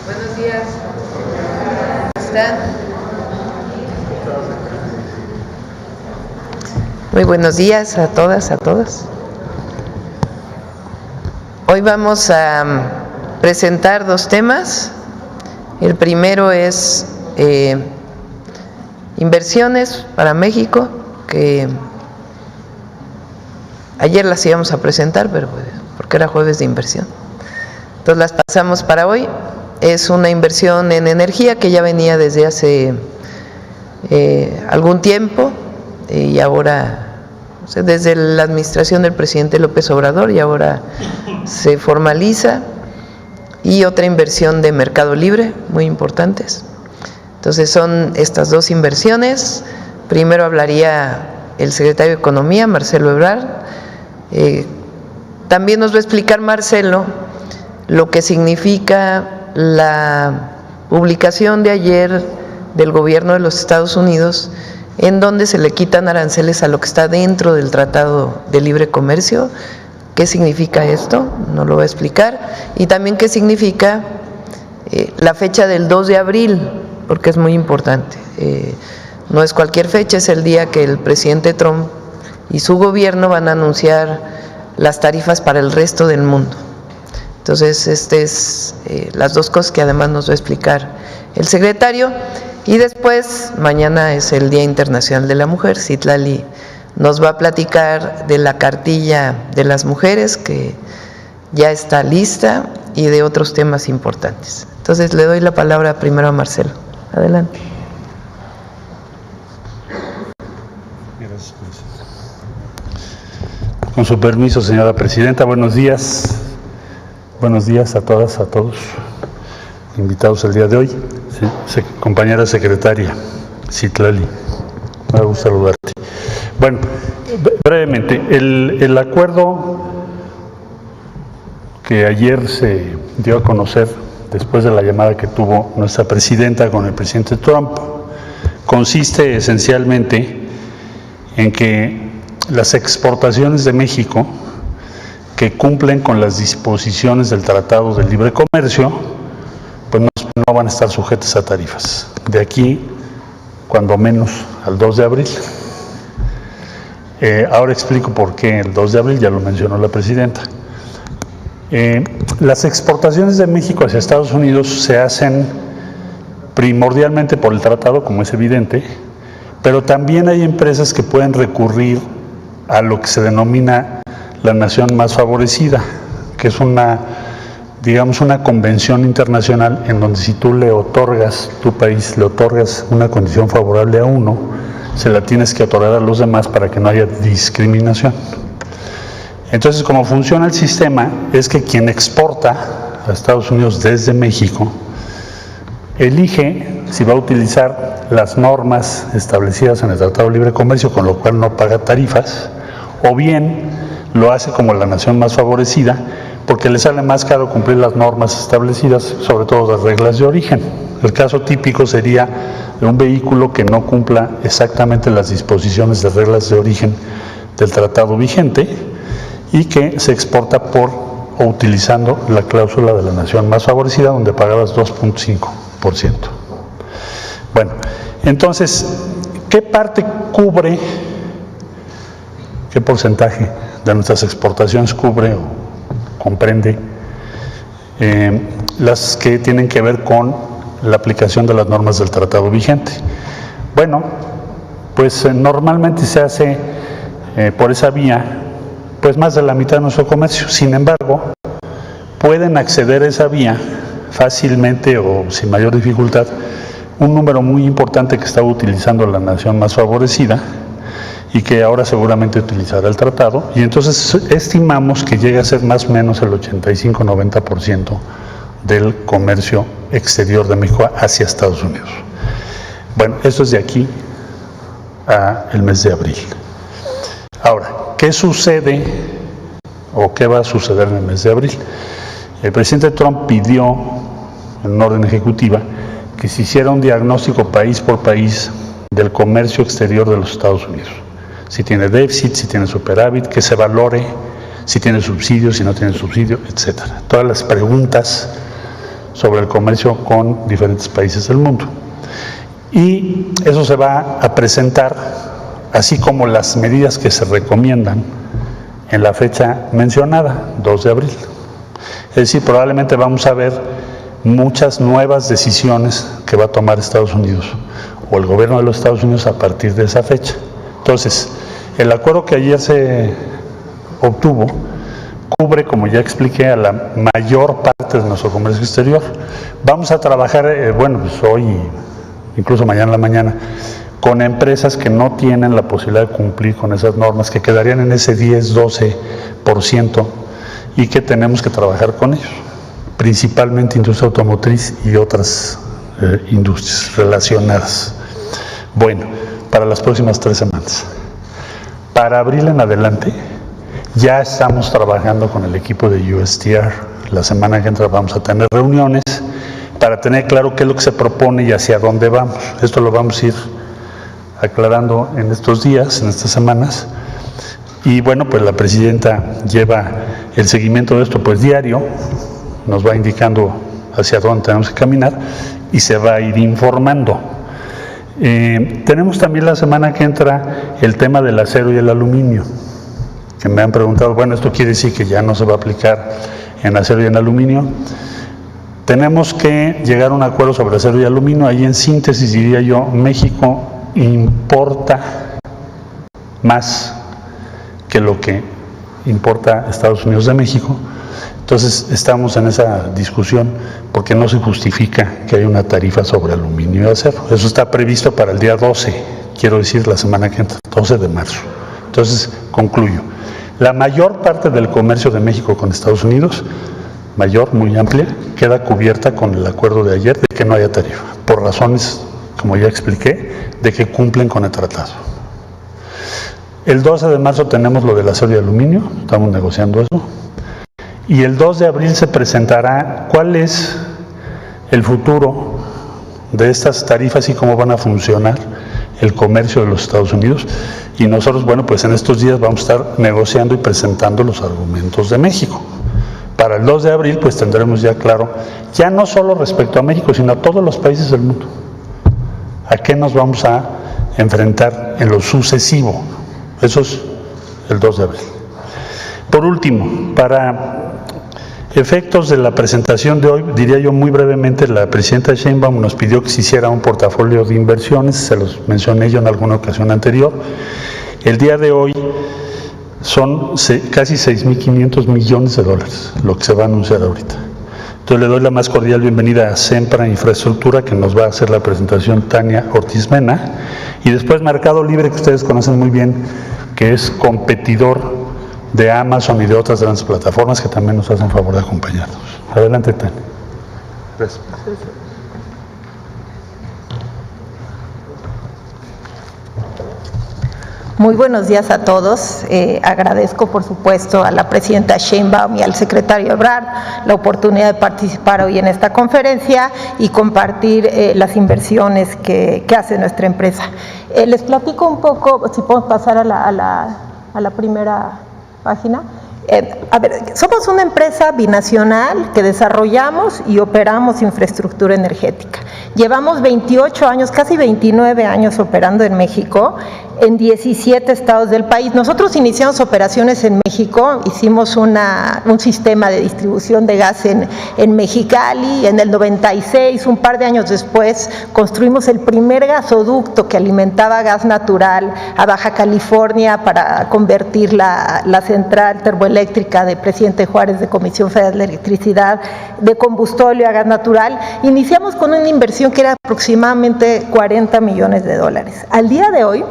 Buenos días. ¿Cómo están? Muy buenos días a todas, a todos. Hoy vamos a presentar dos temas. El primero es inversiones para México, que ayer las íbamos a presentar, pero porque era jueves de inversión. Entonces las pasamos para hoy. Es una inversión en energía que ya venía desde hace algún tiempo y ahora, o sea, desde la administración del presidente López Obrador, y ahora se formaliza. Y otra inversión de Mercado Libre, muy importantes. Entonces son estas dos inversiones. Primero hablaría el secretario de Economía, Marcelo Ebrard. También nos va a explicar Marcelo lo que significa la publicación de ayer del gobierno de los Estados Unidos, en donde se le quitan aranceles a lo que está dentro del Tratado de Libre Comercio. ¿Qué significa esto? Nos lo va a explicar. Y también qué significa la fecha del 2 de abril, porque es muy importante. No es cualquier fecha, es el día que el presidente Trump y su gobierno van a anunciar las tarifas para el resto del mundo. Entonces, las dos cosas que además nos va a explicar el secretario. Y después, mañana es el Día Internacional de la Mujer. Citlali nos va a platicar de la cartilla de las mujeres, que ya está lista, y de otros temas importantes. Entonces, le doy la palabra primero a Marcelo. Adelante. Gracias. Con su permiso, señora presidenta, buenos días. Buenos días a todas, a todos, invitados el día de hoy. Compañera secretaria, Citlali, me gusta saludarte. Bueno, brevemente, el acuerdo que ayer se dio a conocer después de la llamada que tuvo nuestra presidenta con el presidente Trump consiste esencialmente en que las exportaciones de México que cumplen con las disposiciones del Tratado de Libre Comercio, pues no van a estar sujetas a tarifas. De aquí, cuando menos, al 2 de abril. Ahora explico por qué el 2 de abril, ya lo mencionó la presidenta. Las exportaciones de México hacia Estados Unidos se hacen primordialmente por el tratado, como es evidente, pero también hay empresas que pueden recurrir a lo que se denomina la nación más favorecida, que es una convención internacional en donde si tú le otorgas, tu país le otorgas una condición favorable a uno, se la tienes que otorgar a los demás para que no haya discriminación. Entonces, como funciona el sistema, es que quien exporta a Estados Unidos desde México elige si va a utilizar las normas establecidas en el Tratado de Libre Comercio, con lo cual no paga tarifas, o bien lo hace como la nación más favorecida, porque le sale más caro cumplir las normas establecidas, sobre todo las reglas de origen. El caso típico sería de un vehículo que no cumpla exactamente las disposiciones de reglas de origen del tratado vigente y que se exporta por o utilizando la cláusula de la nación más favorecida, donde pagabas 2.5%. Bueno, entonces, ¿qué parte cubre, qué porcentaje de nuestras exportaciones cubre o comprende las que tienen que ver con la aplicación de las normas del tratado vigente? Bueno, pues normalmente se hace por esa vía, pues más de la mitad de nuestro comercio. Sin embargo, pueden acceder a esa vía fácilmente o sin mayor dificultad un número muy importante que estaba utilizando la nación más favorecida, y que ahora seguramente utilizará el tratado, y entonces estimamos que llega a ser más o menos el 85-90% del comercio exterior de México hacia Estados Unidos. Bueno, esto es de aquí al mes de abril. Ahora, ¿qué sucede o qué va a suceder en el mes de abril? El presidente Trump pidió, en una orden ejecutiva, que se hiciera un diagnóstico país por país del comercio exterior de los Estados Unidos. Si tiene déficit, si tiene superávit, que se valore, si tiene subsidio, si no tiene subsidio, etc. Todas las preguntas sobre el comercio con diferentes países del mundo. Y eso se va a presentar, así como las medidas que se recomiendan en la fecha mencionada, 2 de abril. Es decir, probablemente vamos a ver muchas nuevas decisiones que va a tomar Estados Unidos o el gobierno de los Estados Unidos a partir de esa fecha. Entonces, el acuerdo que ayer se obtuvo cubre, como ya expliqué, a la mayor parte de nuestro comercio exterior. Vamos a trabajar, pues hoy, incluso mañana en la mañana, con empresas que no tienen la posibilidad de cumplir con esas normas, que quedarían en ese 10-12% y que tenemos que trabajar con ellos, principalmente industria automotriz y otras industrias relacionadas. Bueno, para las próximas 3 semanas. Para abril en adelante, ya estamos trabajando con el equipo de USTR. La semana que entra vamos a tener reuniones para tener claro qué es lo que se propone y hacia dónde vamos. Esto lo vamos a ir aclarando en estos días, en estas semanas. Y bueno, pues la presidenta lleva el seguimiento de esto pues diario, nos va indicando hacia dónde tenemos que caminar y se va a ir informando. Tenemos también la semana que entra el tema del acero y el aluminio, que me han preguntado, bueno, ¿esto quiere decir que ya no se va a aplicar en acero y en aluminio? Tenemos que llegar a un acuerdo sobre acero y aluminio. Ahí en síntesis diría yo, México importa más que lo que importa Estados Unidos de México. Entonces estamos en esa discusión porque no se justifica que haya una tarifa sobre aluminio y acero. Eso está previsto para el día 12, quiero decir la semana que entra, 12 de marzo. Entonces concluyo. La mayor parte del comercio de México con Estados Unidos, mayor, muy amplia, queda cubierta con el acuerdo de ayer de que no haya tarifa, por razones, como ya expliqué, de que cumplen con el tratado. El 12 de marzo tenemos lo del acero y aluminio, estamos negociando eso. Y el 2 de abril se presentará cuál es el futuro de estas tarifas y cómo van a funcionar el comercio de los Estados Unidos. Y nosotros, bueno, pues en estos días vamos a estar negociando y presentando los argumentos de México. Para el 2 de abril, pues tendremos ya claro, ya no solo respecto a México, sino a todos los países del mundo, a qué nos vamos a enfrentar en lo sucesivo. Eso es el 2 de abril. Por último, para efectos de la presentación de hoy, diría yo muy brevemente, la presidenta Sheinbaum nos pidió que se hiciera un portafolio de inversiones, se los mencioné yo en alguna ocasión anterior. El día de hoy son casi 6.500 millones de dólares, lo que se va a anunciar ahorita. Entonces le doy la más cordial bienvenida a Sempra Infraestructura, que nos va a hacer la presentación Tania Ortiz Mena, y después Mercado Libre, que ustedes conocen muy bien, que es competidor de Amazon y de otras grandes plataformas que también nos hacen favor de acompañarnos. Adelante, Tania. Gracias. Muy buenos días a todos. Agradezco, por supuesto, a la presidenta Sheinbaum y al secretario Ebrard la oportunidad de participar hoy en esta conferencia y compartir las inversiones que hace nuestra empresa. Les platico un poco, si podemos pasar a la primera página. Somos una empresa binacional que desarrollamos y operamos infraestructura energética. Llevamos 28 años, casi 29 años operando en México, en 17 estados del país. Nosotros iniciamos operaciones en México, hicimos un sistema de distribución de gas en Mexicali. En el 96, un par de años después, construimos el primer gasoducto que alimentaba gas natural a Baja California para convertir la central termoeléctrica de Presidente Juárez de Comisión Federal de Electricidad de combustóleo a gas natural. Iniciamos con una inversión que era aproximadamente $40 millones. Al día de hoy,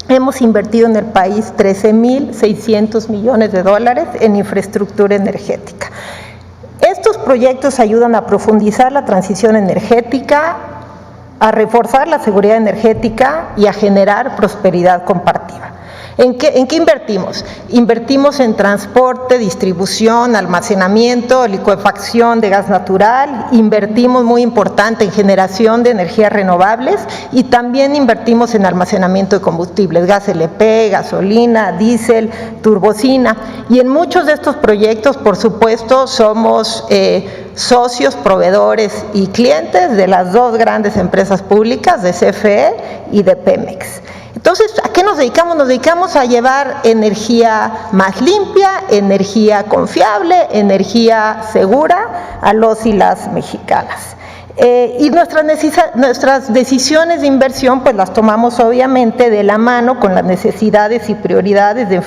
hemos invertido en el país 13.600 millones de dólares en infraestructura energética. Estos proyectos ayudan a profundizar la transición energética, a reforzar la seguridad energética y a generar prosperidad compartida. ¿En qué invertimos? Invertimos en transporte, distribución, almacenamiento, licuefacción de gas natural, invertimos muy importante en generación de energías renovables y también invertimos en almacenamiento de combustibles, gas LP, gasolina, diésel, turbocina. Y en muchos de estos proyectos, por supuesto, somos socios, proveedores y clientes de las dos grandes empresas públicas, de CFE y de Pemex. Entonces, ¿a qué nos dedicamos? Nos dedicamos a llevar energía más limpia, energía confiable, energía segura a los y las mexicanas. Y nuestras decisiones de inversión pues las tomamos obviamente de la mano con las necesidades y prioridades de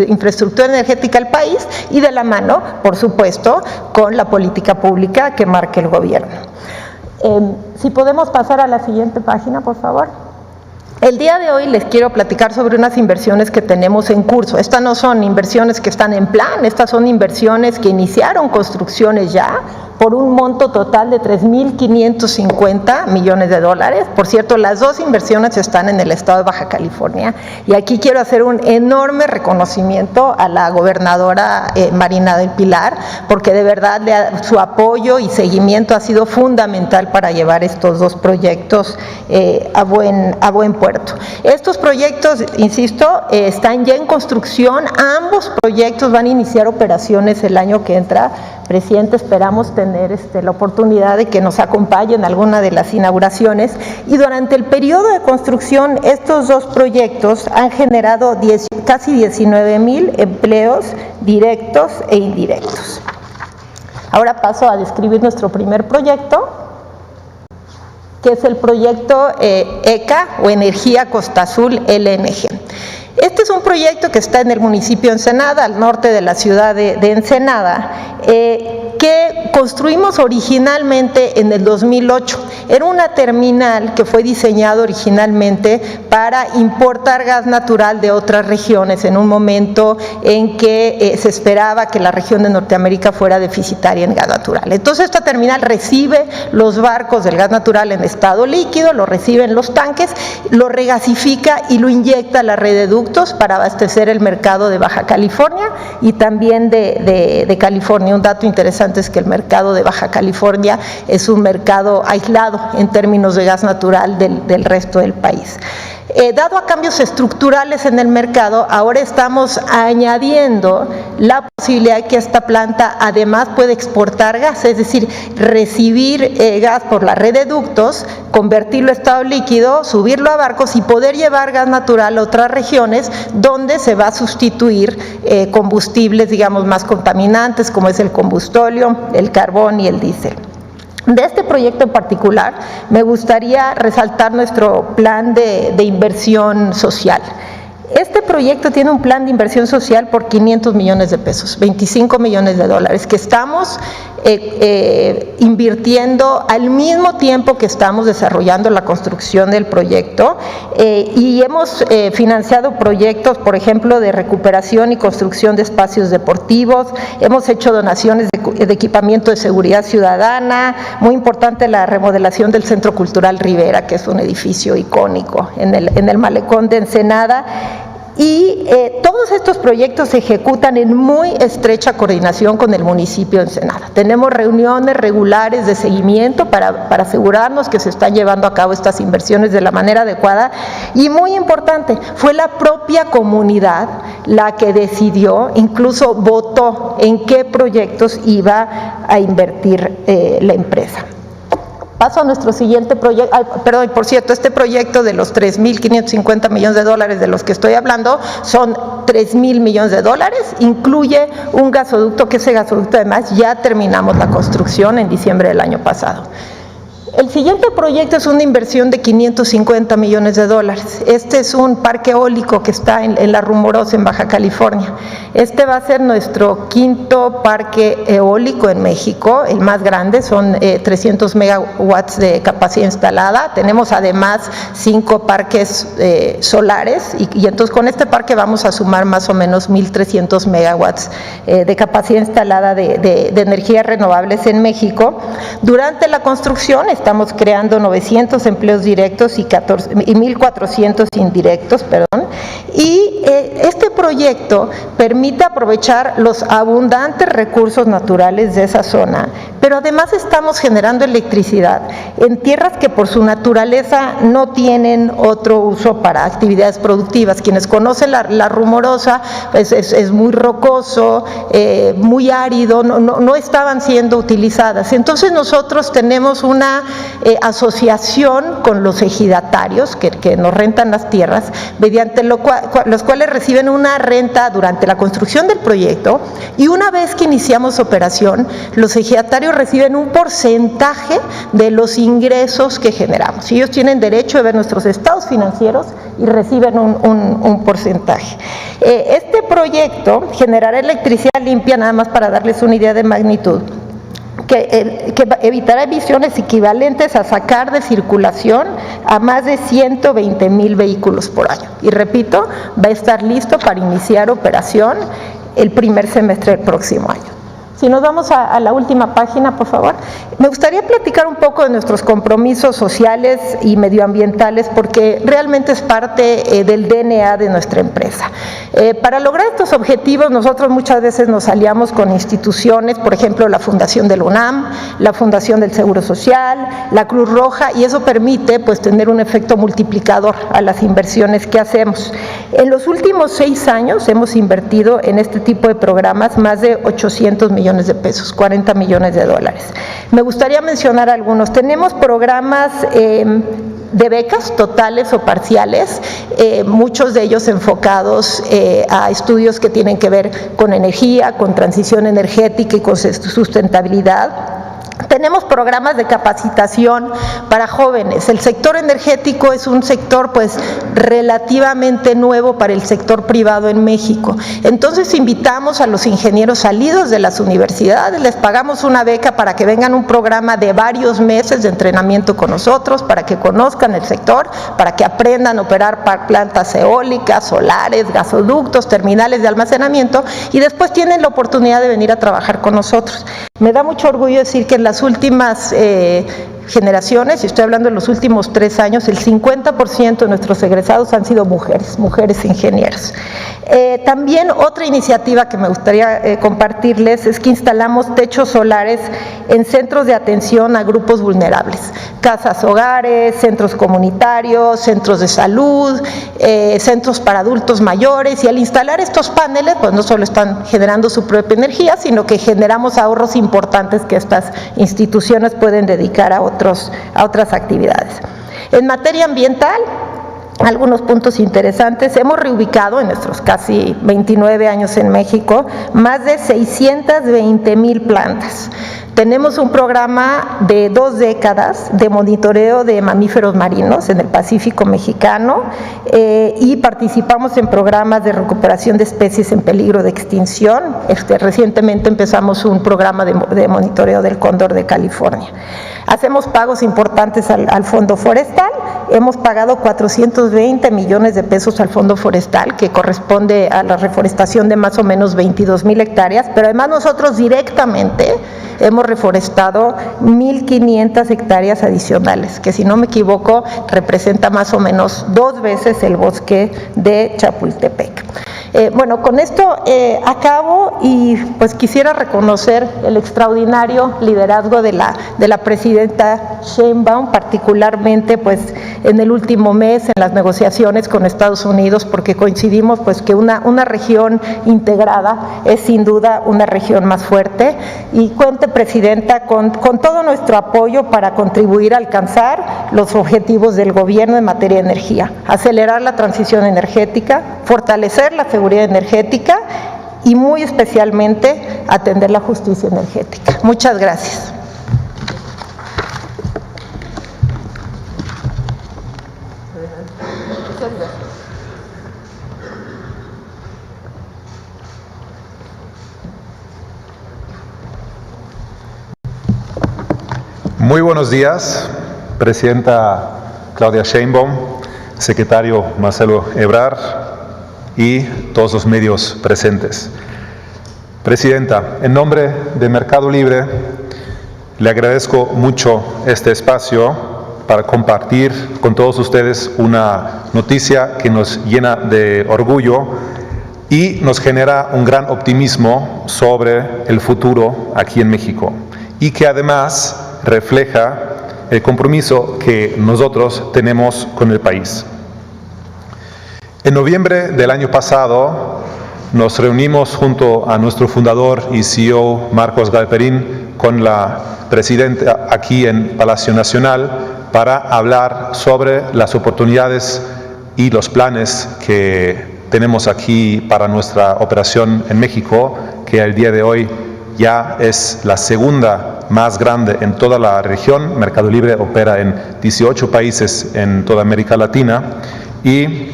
infraestructura energética del país y de la mano, por supuesto, con la política pública que marque el gobierno. Si podemos pasar a la siguiente página, por favor. El día de hoy les quiero platicar sobre unas inversiones que tenemos en curso. Estas no son inversiones que están en plan, estas son inversiones que iniciaron construcciones ya por un monto total de 3.550 millones de dólares. Por cierto, las dos inversiones están en el estado de Baja California y aquí quiero hacer un enorme reconocimiento a la gobernadora Marina del Pilar, porque de verdad su apoyo y seguimiento ha sido fundamental para llevar estos dos proyectos a buen puerto. Estos proyectos, insisto, están ya en construcción. Ambos proyectos van a iniciar operaciones el año que entra. Presidente, esperamos tener la oportunidad de que nos acompañe en alguna de las inauguraciones, y durante el periodo de construcción estos dos proyectos han generado casi 19,000 empleos directos e indirectos. Ahora paso a describir nuestro primer proyecto, que es el proyecto ECA o Energía Costa Azul LNG. Este es un proyecto que está en el municipio de Ensenada, al norte de la ciudad de Ensenada, que construimos originalmente en el 2008. Era una terminal que fue diseñada originalmente para importar gas natural de otras regiones en un momento en que se esperaba que la región de Norteamérica fuera deficitaria en gas natural. Entonces esta terminal recibe los barcos del gas natural en estado líquido, lo recibe en los tanques, lo regasifica y lo inyecta a la red de ductos para abastecer el mercado de Baja California y también de California. Un dato interesante es que el mercado de Baja California es un mercado aislado en términos de gas natural del resto del país. Dado a cambios estructurales en el mercado, ahora estamos añadiendo la posibilidad de que esta planta además puede exportar gas, es decir, recibir gas por la red de ductos, convertirlo a estado líquido, subirlo a barcos y poder llevar gas natural a otras regiones donde se va a sustituir combustibles, digamos, más contaminantes, como es el combustóleo, el carbón y el diésel. De este proyecto en particular, me gustaría resaltar nuestro plan de inversión social. Este proyecto tiene un plan de inversión social por 500 millones de pesos, 25 millones de dólares, que estamos invirtiendo al mismo tiempo que estamos desarrollando la construcción del proyecto, y hemos financiado proyectos, por ejemplo, de recuperación y construcción de espacios deportivos, hemos hecho donaciones de equipamiento de seguridad ciudadana, muy importante la remodelación del Centro Cultural Rivera, que es un edificio icónico en el malecón de Ensenada. Y todos estos proyectos se ejecutan en muy estrecha coordinación con el municipio de Ensenada. Tenemos reuniones regulares de seguimiento para asegurarnos que se están llevando a cabo estas inversiones de la manera adecuada, y muy importante, fue la propia comunidad la que decidió, incluso votó en qué proyectos iba a invertir la empresa. Paso a nuestro siguiente proyecto. Perdón, por cierto, este proyecto de los 3.550 millones de dólares de los que estoy hablando son 3.000 millones de dólares, incluye un gasoducto, que ese gasoducto además ya terminamos la construcción en diciembre del año pasado. El siguiente proyecto es una inversión de 550 millones de dólares. Este es un parque eólico que está en La Rumorosa, en Baja California. Este va a ser nuestro quinto parque eólico en México, el más grande, son 300 megawatts de capacidad instalada. Tenemos además 5 parques solares y entonces con este parque vamos a sumar más o menos 1.300 megawatts de capacidad instalada de energías renovables en México. Durante la construcción estamos creando 900 empleos directos y 1.400 indirectos, y este proyecto permite aprovechar los abundantes recursos naturales de esa zona, pero además estamos generando electricidad en tierras que por su naturaleza no tienen otro uso para actividades productivas. Quienes conocen la Rumorosa, pues es muy rocoso, muy árido, no estaban siendo utilizadas. Entonces nosotros tenemos una asociación con los ejidatarios que nos rentan las tierras, mediante los cuales reciben una renta durante la construcción del proyecto, y una vez que iniciamos operación, los ejidatarios reciben un porcentaje de los ingresos que generamos. Ellos tienen derecho a ver nuestros estados financieros y reciben un porcentaje. Este proyecto generará electricidad limpia, nada más para darles una idea de magnitud, que evitará emisiones equivalentes a sacar de circulación a más de 120,000 vehículos por año. Y repito, va a estar listo para iniciar operación el primer semestre del próximo año. Si nos vamos a la última página, por favor. Me gustaría platicar un poco de nuestros compromisos sociales y medioambientales, porque realmente es parte del DNA de nuestra empresa. Para lograr estos objetivos, nosotros muchas veces nos aliamos con instituciones, por ejemplo, la Fundación del UNAM, la Fundación del Seguro Social, la Cruz Roja, y eso permite pues tener un efecto multiplicador a las inversiones que hacemos. En los últimos 6 años hemos invertido en este tipo de programas más de 800 millones de pesos, 40 millones de dólares. Me gustaría mencionar algunos. Tenemos programas de becas totales o parciales, muchos de ellos enfocados a estudios que tienen que ver con energía, con transición energética y con sustentabilidad. Tenemos programas de capacitación para jóvenes. El sector energético es un sector pues relativamente nuevo para el sector privado en México. Entonces invitamos a los ingenieros salidos de las universidades, les pagamos una beca para que vengan a un programa de varios meses de entrenamiento con nosotros, para que conozcan el sector, para que aprendan a operar plantas eólicas, solares, gasoductos, terminales de almacenamiento, y después tienen la oportunidad de venir a trabajar con nosotros. Me da mucho orgullo decir que en las últimas generaciones, y estoy hablando de los últimos 3 años, el 50% de nuestros egresados han sido mujeres ingenieros. También otra iniciativa que me gustaría compartirles es que instalamos techos solares en centros de atención a grupos vulnerables, casas hogares, centros comunitarios, centros de salud, centros para adultos mayores, y al instalar estos paneles pues no solo están generando su propia energía, sino que generamos ahorros importantes que estas instituciones pueden dedicar a otras actividades. En materia ambiental, algunos puntos interesantes. Hemos reubicado en nuestros casi 29 años en México más de 620,000 plantas. Tenemos un programa de 2 décadas de monitoreo de mamíferos marinos en el Pacífico mexicano, y participamos en programas de recuperación de especies en peligro de extinción. Recientemente empezamos un programa de monitoreo del cóndor de California. Hacemos pagos importantes al Fondo Forestal. Hemos pagado 420 millones de pesos al Fondo Forestal, que corresponde a la reforestación de más o menos 22,000 hectáreas, pero además nosotros directamente hemos reforestado 1,500 hectáreas adicionales, que si no me equivoco representa más o menos 2 veces el bosque de Chapultepec. Bueno, con esto acabo, y pues quisiera reconocer el extraordinario liderazgo de la presidenta Sheinbaum, particularmente pues en el último mes en las negociaciones con Estados Unidos, porque coincidimos pues que una región integrada es sin duda una región más fuerte, y cuente, presidenta, con todo nuestro apoyo para contribuir a alcanzar los objetivos del gobierno en materia de energía, acelerar la transición energética, fortalecer la seguridad energética y muy especialmente atender la justicia energética. Muchas gracias. Muy buenos días, Presidenta Claudia Sheinbaum, Secretario Marcelo Ebrard y todos los medios presentes. Presidenta, en nombre de Mercado Libre, le agradezco mucho este espacio para compartir con todos ustedes una noticia que nos llena de orgullo y nos genera un gran optimismo sobre el futuro aquí en México, y que además refleja el compromiso que nosotros tenemos con el país. En noviembre del año pasado nos reunimos junto a nuestro fundador y CEO Marcos Galperín con la presidenta aquí en Palacio Nacional para hablar sobre las oportunidades y los planes que tenemos aquí para nuestra operación en México, que al día de hoy ya es la segunda más grande en toda la región. Mercado Libre opera en 18 países en toda América Latina y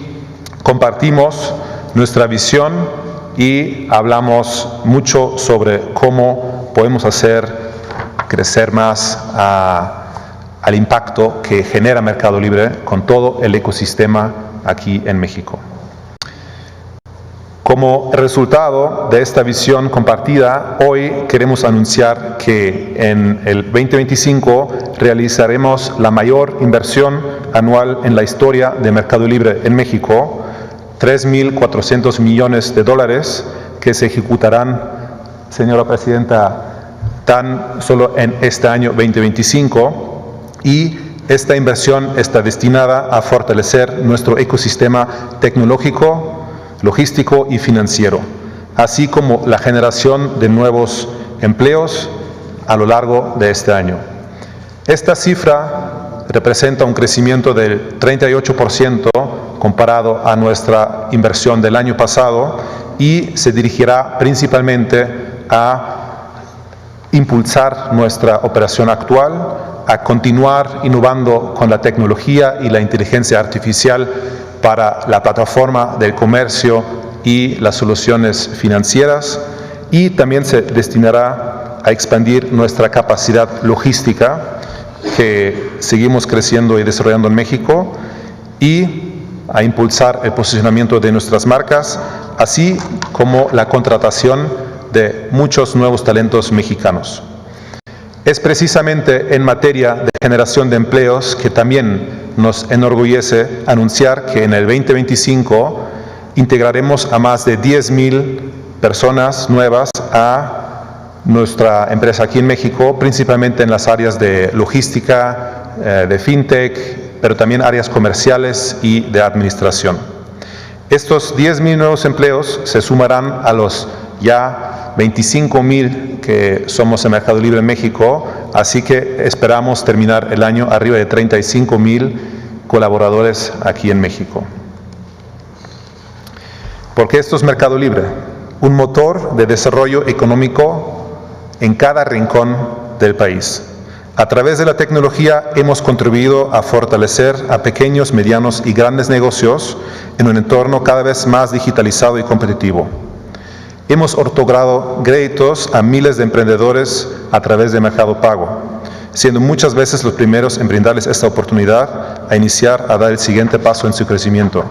compartimos nuestra visión y hablamos mucho sobre cómo podemos hacer crecer más al impacto que genera Mercado Libre con todo el ecosistema aquí en México. Como resultado de esta visión compartida, hoy queremos anunciar que en el 2025 realizaremos la mayor inversión anual en la historia de Mercado Libre en México, 3.400 millones de dólares que se ejecutarán, señora Presidenta, tan solo en este año 2025, y esta inversión está destinada a fortalecer nuestro ecosistema tecnológico, logístico y financiero, así como la generación de nuevos empleos a lo largo de este año. Esta cifra representa un crecimiento del 38% comparado a nuestra inversión del año pasado y se dirigirá principalmente a impulsar nuestra operación actual, a continuar innovando con la tecnología y la inteligencia artificial para la plataforma del comercio y las soluciones financieras, y también se destinará a expandir nuestra capacidad logística que seguimos creciendo y desarrollando en México, y a impulsar el posicionamiento de nuestras marcas, así como la contratación de muchos nuevos talentos mexicanos. Es precisamente en materia de generación de empleos que también nos enorgullece anunciar que en el 2025 integraremos a más de 10,000 personas nuevas a nuestra empresa aquí en México, principalmente en las áreas de logística, de fintech, pero también áreas comerciales y de administración. Estos 10,000 nuevos empleos se sumarán a los ya 25,000 que somos en Mercado Libre en México, así que esperamos terminar el año arriba de 35,000 colaboradores aquí en México. Porque esto es Mercado Libre, un motor de desarrollo económico en cada rincón del país. A través de la tecnología hemos contribuido a fortalecer a pequeños, medianos y grandes negocios en un entorno cada vez más digitalizado y competitivo. Hemos otorgado créditos a miles de emprendedores a través de Mercado Pago, siendo muchas veces los primeros en brindarles esta oportunidad a iniciar a dar el siguiente paso en su crecimiento.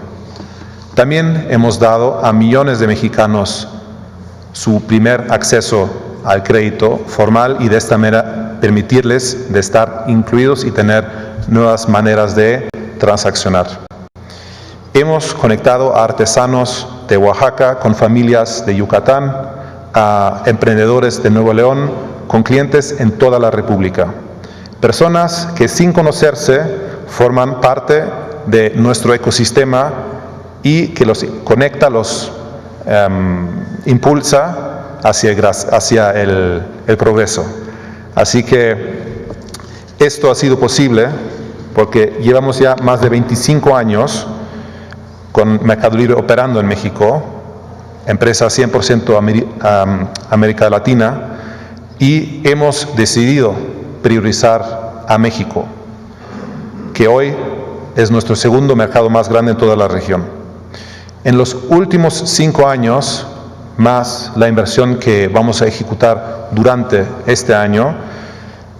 También hemos dado a millones de mexicanos su primer acceso al crédito formal y de esta manera permitirles de estar incluidos y tener nuevas maneras de transaccionar. Hemos conectado a artesanos de Oaxaca con familias de Yucatán, a emprendedores de Nuevo León, con clientes en toda la República. Personas que sin conocerse forman parte de nuestro ecosistema y que los conecta, los impulsa hacia el progreso. Así que esto ha sido posible porque llevamos ya más de 25 años con Mercado Libre operando en México, empresa 100% América Latina, y hemos decidido priorizar a México, que hoy es nuestro segundo mercado más grande en toda la región. En los últimos 5 años, más la inversión que vamos a ejecutar durante este año,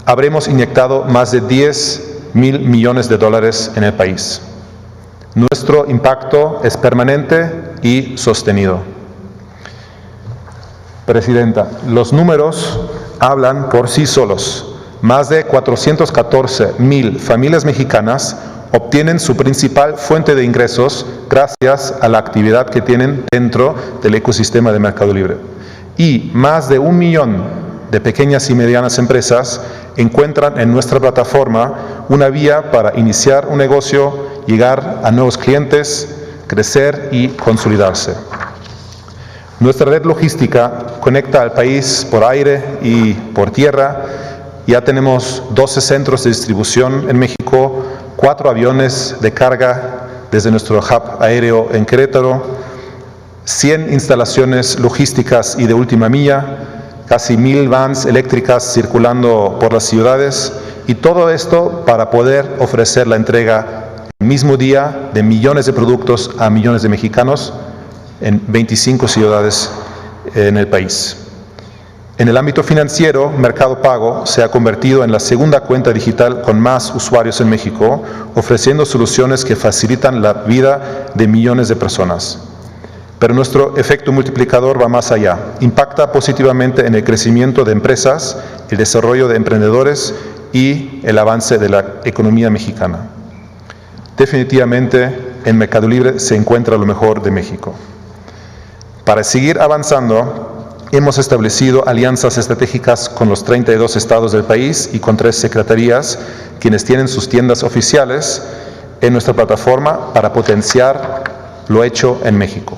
habremos inyectado más de 10.000 millones de dólares en el país. Nuestro impacto es permanente y sostenido. Presidenta, los números hablan por sí solos. Más de 414.000 familias mexicanas obtienen su principal fuente de ingresos gracias a la actividad que tienen dentro del ecosistema de Mercado Libre. Y más de 1 millón de pequeñas y medianas empresas encuentran en nuestra plataforma una vía para iniciar un negocio, llegar a nuevos clientes, crecer y consolidarse. Nuestra red logística conecta al país por aire y por tierra. Ya tenemos 12 centros de distribución en México, 4 aviones de carga desde nuestro hub aéreo en Querétaro, 100 instalaciones logísticas y de última milla, casi 1,000 vans eléctricas circulando por las ciudades, y todo esto para poder ofrecer la entrega el mismo día de millones de productos a millones de mexicanos en 25 ciudades en el país. En el ámbito financiero, Mercado Pago se ha convertido en la segunda cuenta digital con más usuarios en México, ofreciendo soluciones que facilitan la vida de millones de personas. Pero nuestro efecto multiplicador va más allá. Impacta positivamente en el crecimiento de empresas, el desarrollo de emprendedores y el avance de la economía mexicana. Definitivamente, en Mercado Libre se encuentra lo mejor de México. Para seguir avanzando, hemos establecido alianzas estratégicas con los 32 estados del país y con 3 secretarías, quienes tienen sus tiendas oficiales en nuestra plataforma para potenciar lo hecho en México.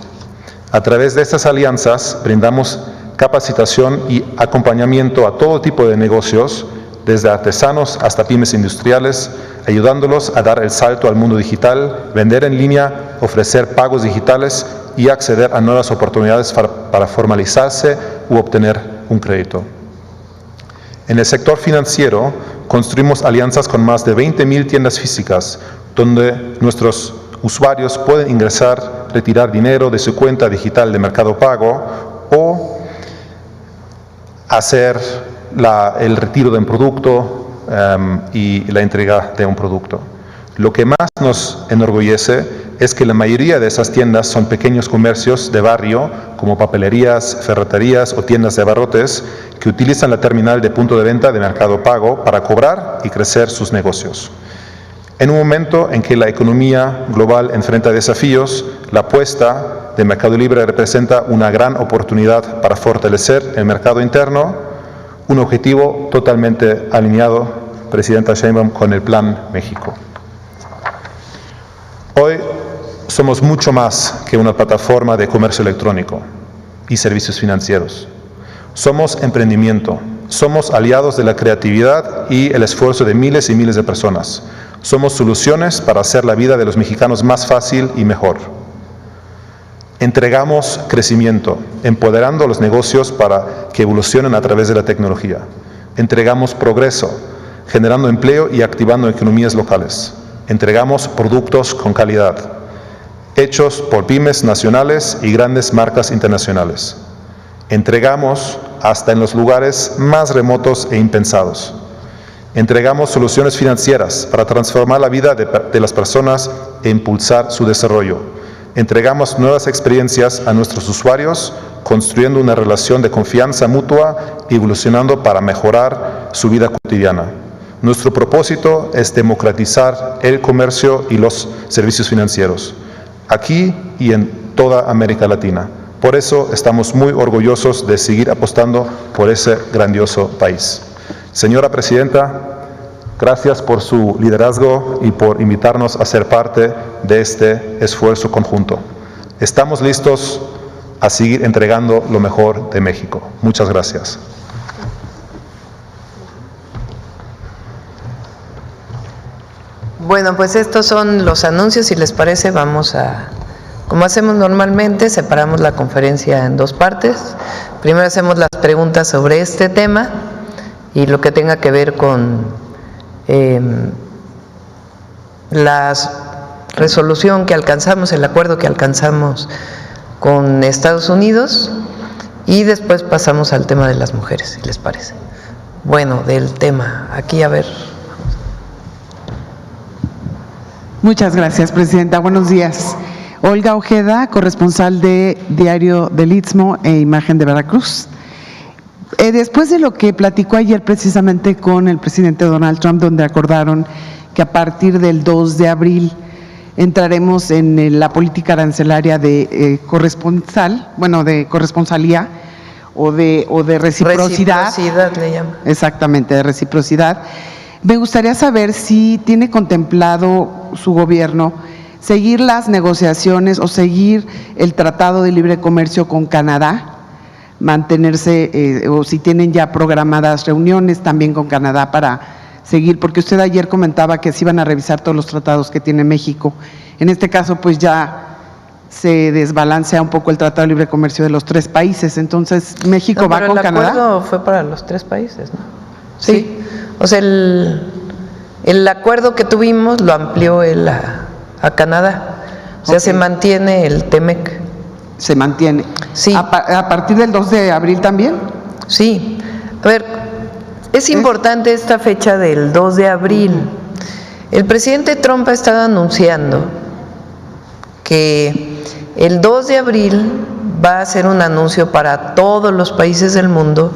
A través de estas alianzas brindamos capacitación y acompañamiento a todo tipo de negocios, desde artesanos hasta pymes industriales, ayudándolos a dar el salto al mundo digital, vender en línea, ofrecer pagos digitales y acceder a nuevas oportunidades para formalizarse u obtener un crédito. En el sector financiero, construimos alianzas con más de 20,000 tiendas físicas, donde nuestros usuarios pueden ingresar, retirar dinero de su cuenta digital de Mercado Pago o hacer el retiro de un producto y la entrega de un producto. Lo que más nos enorgullece es que la mayoría de esas tiendas son pequeños comercios de barrio, como papelerías, ferreterías o tiendas de abarrotes, que utilizan la terminal de punto de venta de Mercado Pago para cobrar y crecer sus negocios. En un momento en que la economía global enfrenta desafíos, la apuesta de Mercado Libre representa una gran oportunidad para fortalecer el mercado interno, un objetivo totalmente alineado, Presidenta Sheinbaum, con el Plan México. Hoy somos mucho más que una plataforma de comercio electrónico y servicios financieros. Somos emprendimiento, somos aliados de la creatividad y el esfuerzo de miles y miles de personas. Somos soluciones para hacer la vida de los mexicanos más fácil y mejor. Entregamos crecimiento, empoderando los negocios para que evolucionen a través de la tecnología. Entregamos progreso, generando empleo y activando economías locales. Entregamos productos con calidad, hechos por pymes nacionales y grandes marcas internacionales. Entregamos hasta en los lugares más remotos e impensados. Entregamos soluciones financieras para transformar la vida de las personas e impulsar su desarrollo. Entregamos nuevas experiencias a nuestros usuarios, construyendo una relación de confianza mutua y evolucionando para mejorar su vida cotidiana. Nuestro propósito es democratizar el comercio y los servicios financieros, aquí y en toda América Latina. Por eso estamos muy orgullosos de seguir apostando por ese grandioso país. Señora Presidenta, gracias por su liderazgo y por invitarnos a ser parte de este esfuerzo conjunto. Estamos listos a seguir entregando lo mejor de México. Muchas gracias. Bueno, pues estos son los anuncios. Si les parece, vamos a, como hacemos normalmente, separamos la conferencia en 2 partes. Primero hacemos las preguntas sobre este tema y lo que tenga que ver con la resolución que alcanzamos, el acuerdo que alcanzamos con Estados Unidos, y después pasamos al tema de las mujeres, si les parece. Bueno, del tema, aquí a ver. Muchas gracias, Presidenta. Buenos días. Olga Ojeda, corresponsal de Diario del Istmo e Imagen de Veracruz. Después de lo que platicó ayer precisamente con el presidente Donald Trump, donde acordaron que a partir del 2 de abril entraremos en la política arancelaria de corresponsalía o de reciprocidad. Reciprocidad le llaman. Exactamente, de reciprocidad. Me gustaría saber si tiene contemplado su gobierno seguir las negociaciones o seguir el Tratado de Libre Comercio con Canadá, mantenerse, o si tienen ya programadas reuniones también con Canadá para seguir, porque usted ayer comentaba que se iban a revisar todos los tratados que tiene México. En este caso, pues ya se desbalancea un poco el Tratado de Libre Comercio de los 3 países, entonces México va con Canadá. El acuerdo fue para los 3 países, ¿no? Sí. O sea, el acuerdo que tuvimos lo amplió él a Canadá. O sea, se mantiene el TEMEC. Se mantiene. Sí. ¿A partir del 2 de abril también? Sí. A ver, es importante esta fecha del 2 de abril. El presidente Trump ha estado anunciando que el 2 de abril va a ser un anuncio para todos los países del mundo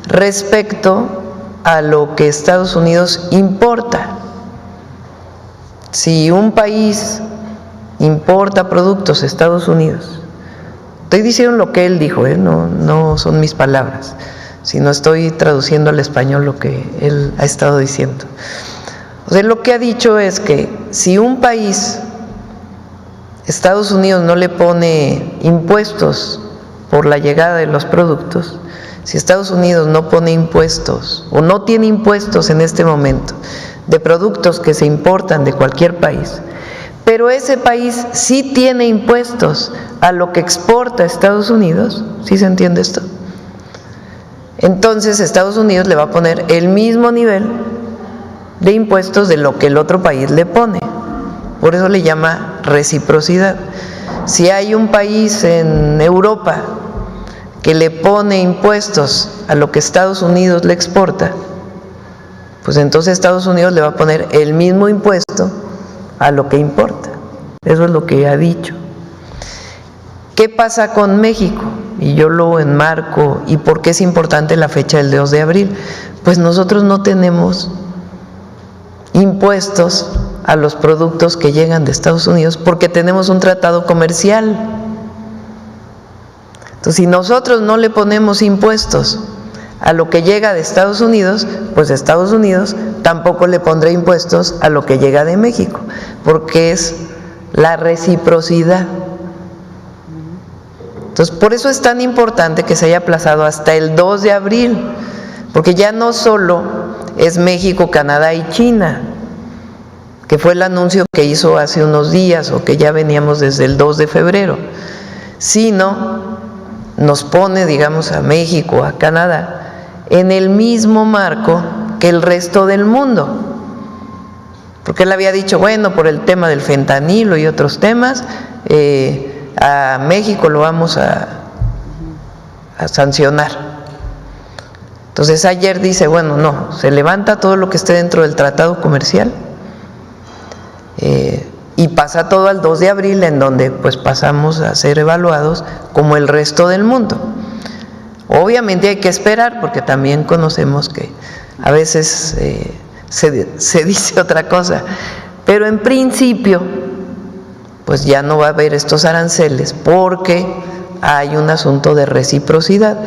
respecto a lo que Estados Unidos importa. Si un país importa productos a Estados Unidos, estoy diciendo lo que él dijo, no son mis palabras, sino estoy traduciendo al español lo que él ha estado diciendo. O sea, lo que ha dicho es que si un país, Estados Unidos, no le pone impuestos por la llegada de los productos, si Estados Unidos no pone impuestos o no tiene impuestos en este momento de productos que se importan de cualquier país, pero ese país sí tiene impuestos a lo que exporta a Estados Unidos, ¿sí se entiende esto? Entonces Estados Unidos le va a poner el mismo nivel de impuestos de lo que el otro país le pone. Por eso le llama reciprocidad. Si hay un país en Europa que le pone impuestos a lo que Estados Unidos le exporta, pues entonces Estados Unidos le va a poner el mismo impuesto a lo que importa. Eso es lo que ha dicho. ¿Qué pasa con México? Y yo lo enmarco, ¿y por qué es importante la fecha del 2 de abril? Pues nosotros no tenemos impuestos a los productos que llegan de Estados Unidos porque tenemos un tratado comercial. Entonces, si nosotros no le ponemos impuestos a lo que llega de Estados Unidos, pues Estados Unidos tampoco le pondrá impuestos a lo que llega de México, porque es la reciprocidad. Entonces, por eso es tan importante que se haya aplazado hasta el 2 de abril, porque ya no solo es México, Canadá y China, que fue el anuncio que hizo hace unos días o que ya veníamos desde el 2 de febrero, sino nos pone, digamos, a México, a Canadá, en el mismo marco que el resto del mundo. Porque él había dicho, bueno, por el tema del fentanilo y otros temas, a México lo vamos a sancionar. Entonces ayer dice, bueno, no, se levanta todo lo que esté dentro del tratado comercial y pasa todo al 2 de abril, en donde pues pasamos a ser evaluados como el resto del mundo. Obviamente hay que esperar, porque también conocemos que a veces se dice otra cosa, pero en principio pues ya no va a haber estos aranceles porque hay un asunto de reciprocidad.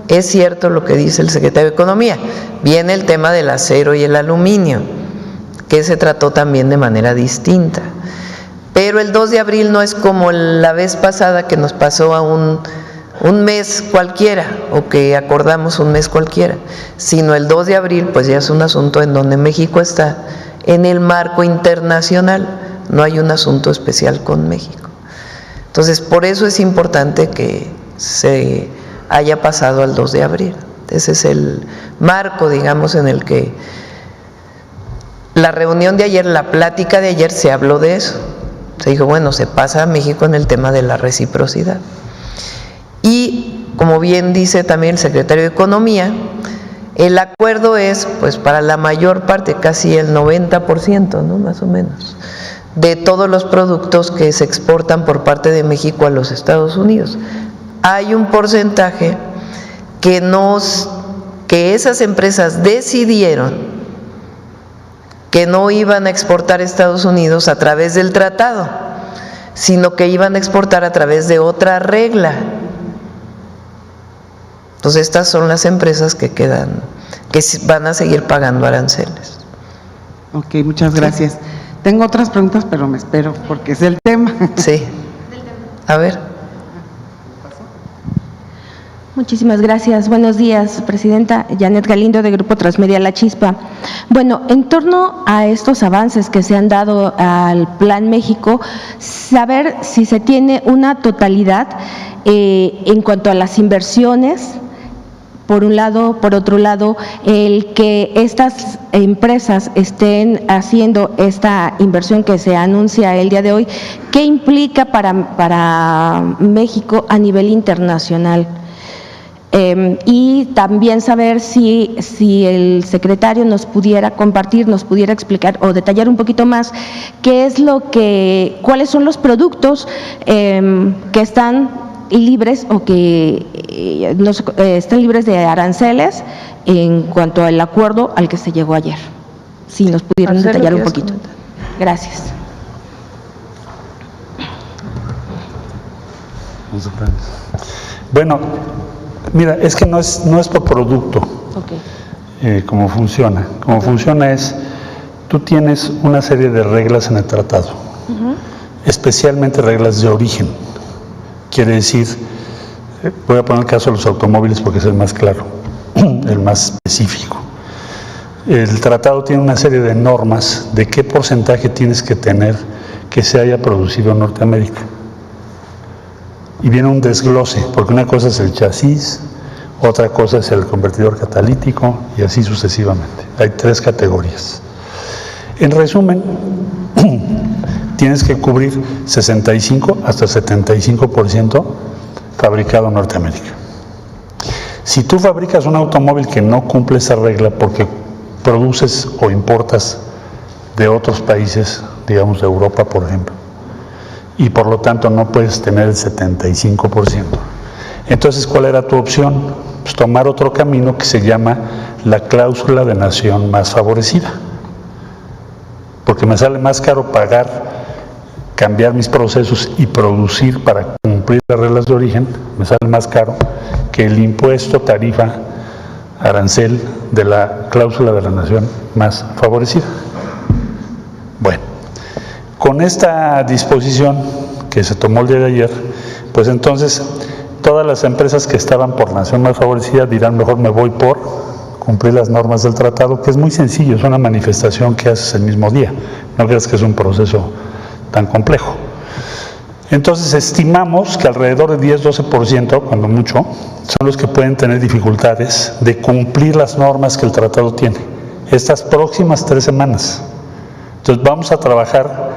Es cierto lo que dice el secretario de Economía, viene el tema del acero y el aluminio, que se trató también de manera distinta. Pero el 2 de abril no es como la vez pasada que nos pasó a un mes cualquiera, o que acordamos un mes cualquiera, sino el 2 de abril pues ya es un asunto en donde México está en el marco internacional, no hay un asunto especial con México. Entonces, por eso es importante que se haya pasado al 2 de abril. Ese es el marco, digamos, en el que la reunión de ayer, la plática de ayer se habló de eso. Se dijo, bueno, se pasa a México en el tema de la reciprocidad. Y como bien dice también el secretario de Economía, el acuerdo es, pues para la mayor parte, casi el 90%, ¿no? Más o menos, de todos los productos que se exportan por parte de México a los Estados Unidos. Hay un porcentaje que esas empresas decidieron que no iban a exportar a Estados Unidos a través del tratado, sino que iban a exportar a través de otra regla. Entonces estas son las empresas que van a seguir pagando aranceles. Ok, muchas gracias. Sí. Tengo otras preguntas, pero me espero porque es el tema. Sí. A ver. Muchísimas gracias. Buenos días, Presidenta. Janet Galindo, de Grupo Transmedia La Chispa. Bueno, en torno a estos avances que se han dado al Plan México, saber si se tiene una totalidad en cuanto a las inversiones, por un lado, por otro lado, el que estas empresas estén haciendo esta inversión que se anuncia el día de hoy, ¿qué implica para México a nivel internacional? Y también saber si el secretario nos pudiera compartir, nos pudiera explicar o detallar un poquito más cuáles son los productos que están libres o que están libres de aranceles en cuanto al acuerdo al que se llegó ayer. Si nos pudieran detallar un poquito. Gracias. Bueno, mira, es que no es por producto. Okay. Cómo funciona. Cómo funciona es, tú tienes una serie de reglas en el tratado, especialmente reglas de origen. Quiere decir, voy a poner el caso de los automóviles porque es el más claro, el más específico. El tratado tiene una serie de normas de qué porcentaje tienes que tener que se haya producido en Norteamérica. Y viene un desglose, porque una cosa es el chasis, otra cosa es el convertidor catalítico y así sucesivamente. Hay 3 categorías. En resumen, tienes que cubrir 65 hasta 75% fabricado en Norteamérica. Si tú fabricas un automóvil que no cumple esa regla porque produces o importas de otros países, digamos de Europa, por ejemplo, y por lo tanto no puedes tener el 75%. Entonces, ¿cuál era tu opción? Pues tomar otro camino que se llama la cláusula de nación más favorecida. Porque me sale más caro cambiar mis procesos y producir para cumplir las reglas de origen, me sale más caro que el impuesto, tarifa, arancel de la cláusula de la nación más favorecida. Bueno, con esta disposición que se tomó el día de ayer, pues entonces todas las empresas que estaban por nación más favorecida dirán, mejor me voy por cumplir las normas del tratado, que es muy sencillo, es una manifestación que haces el mismo día, no creas que es un proceso tan complejo. Entonces estimamos que alrededor de 10-12%, cuando mucho, son los que pueden tener dificultades de cumplir las normas que el tratado tiene, estas próximas 3 semanas. Entonces vamos a trabajar,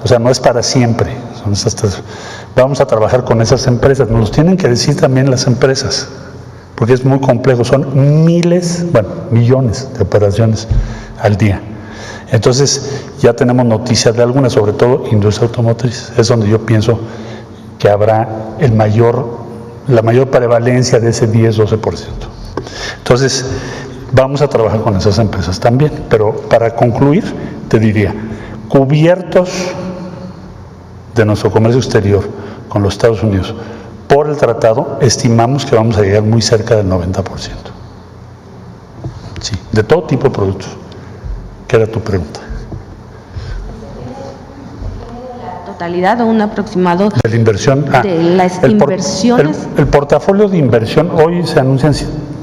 o sea, no es para siempre, son estas 3, vamos a trabajar con esas empresas, nos los tienen que decir también las empresas, porque es muy complejo, son millones de operaciones al día. Entonces ya tenemos noticias de algunas, sobre todo industria automotriz, es donde yo pienso que habrá la mayor prevalencia de ese 10-12%. Entonces vamos a trabajar con esas empresas también, pero para concluir te diría, cubiertos de nuestro comercio exterior con los Estados Unidos por el tratado, estimamos que vamos a llegar muy cerca del 90%. Sí, de todo tipo de productos. ¿Qué era tu pregunta? ¿Totalidad o un aproximado de la inversión? De las inversiones. El portafolio de inversión, hoy se anuncian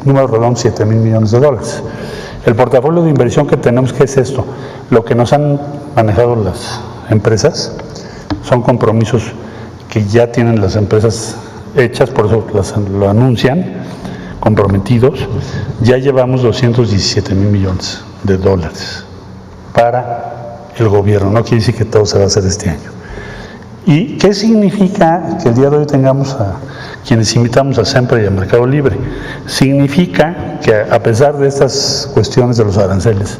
números redondos, $7,000 millones. El portafolio de inversión que tenemos, ¿qué es esto? Lo que nos han manejado las empresas son compromisos que ya tienen las empresas hechas, por eso lo anuncian, comprometidos. Ya llevamos $217,000 millones. para el gobierno. No quiere decir que todo se va a hacer este año. ¿Y qué significa que el día de hoy tengamos a quienes invitamos a SEMPRE y a Mercado Libre? Significa que a pesar de estas cuestiones de los aranceles,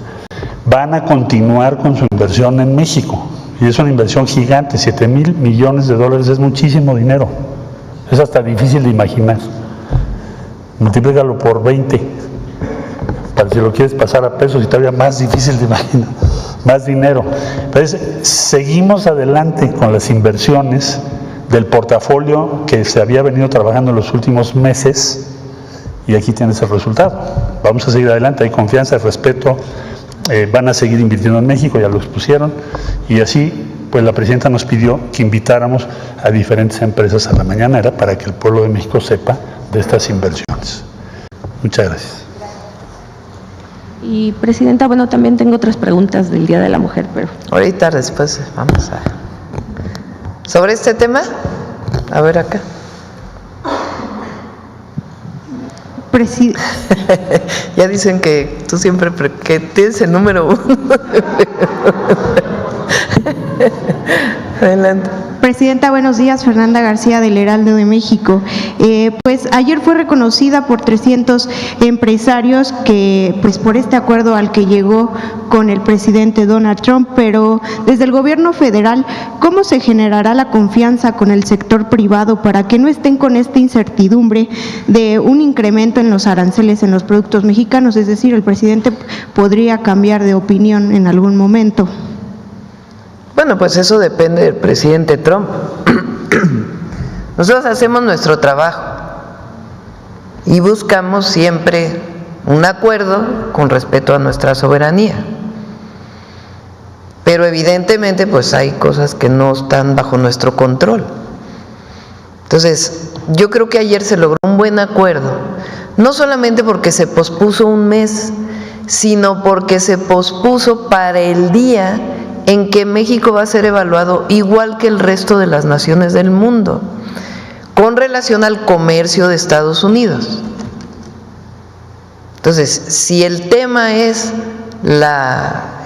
van a continuar con su inversión en México. Y es una inversión gigante, 7,000 millones de dólares, es muchísimo dinero. Es hasta difícil de imaginar. Multiplícalo por 20, para si lo quieres pasar a pesos y todavía más difícil de imaginar, más dinero. Entonces, seguimos adelante con las inversiones del portafolio que se había venido trabajando en los últimos meses y aquí tienes el resultado. Vamos a seguir adelante, hay confianza, respeto, van a seguir invirtiendo en México, ya lo expusieron, y así pues la presidenta nos pidió que invitáramos a diferentes empresas a la mañanera para que el pueblo de México sepa de estas inversiones. Muchas gracias. Y presidenta, bueno, también tengo otras preguntas del Día de la Mujer, pero... Ahorita después vamos a... ¿Sobre este tema? A ver acá. Ya dicen que tú siempre que tienes el número 1. Adelante. Presidenta, buenos días. Fernanda García del Heraldo de México. Pues ayer fue reconocida por 300 empresarios que, pues por este acuerdo al que llegó con el presidente Donald Trump, pero desde el gobierno federal, ¿cómo se generará la confianza con el sector privado para que no estén con esta incertidumbre de un incremento en los aranceles en los productos mexicanos? Es decir, el presidente podría cambiar de opinión en algún momento. Bueno, pues eso depende del presidente Trump. Nosotros hacemos nuestro trabajo y buscamos siempre un acuerdo con respeto a nuestra soberanía. Pero evidentemente pues hay cosas que no están bajo nuestro control. Entonces, yo creo que ayer se logró un buen acuerdo, no solamente porque se pospuso un mes, sino porque se pospuso para el día en que México va a ser evaluado igual que el resto de las naciones del mundo con relación al comercio de Estados Unidos. Entonces, si el tema es la,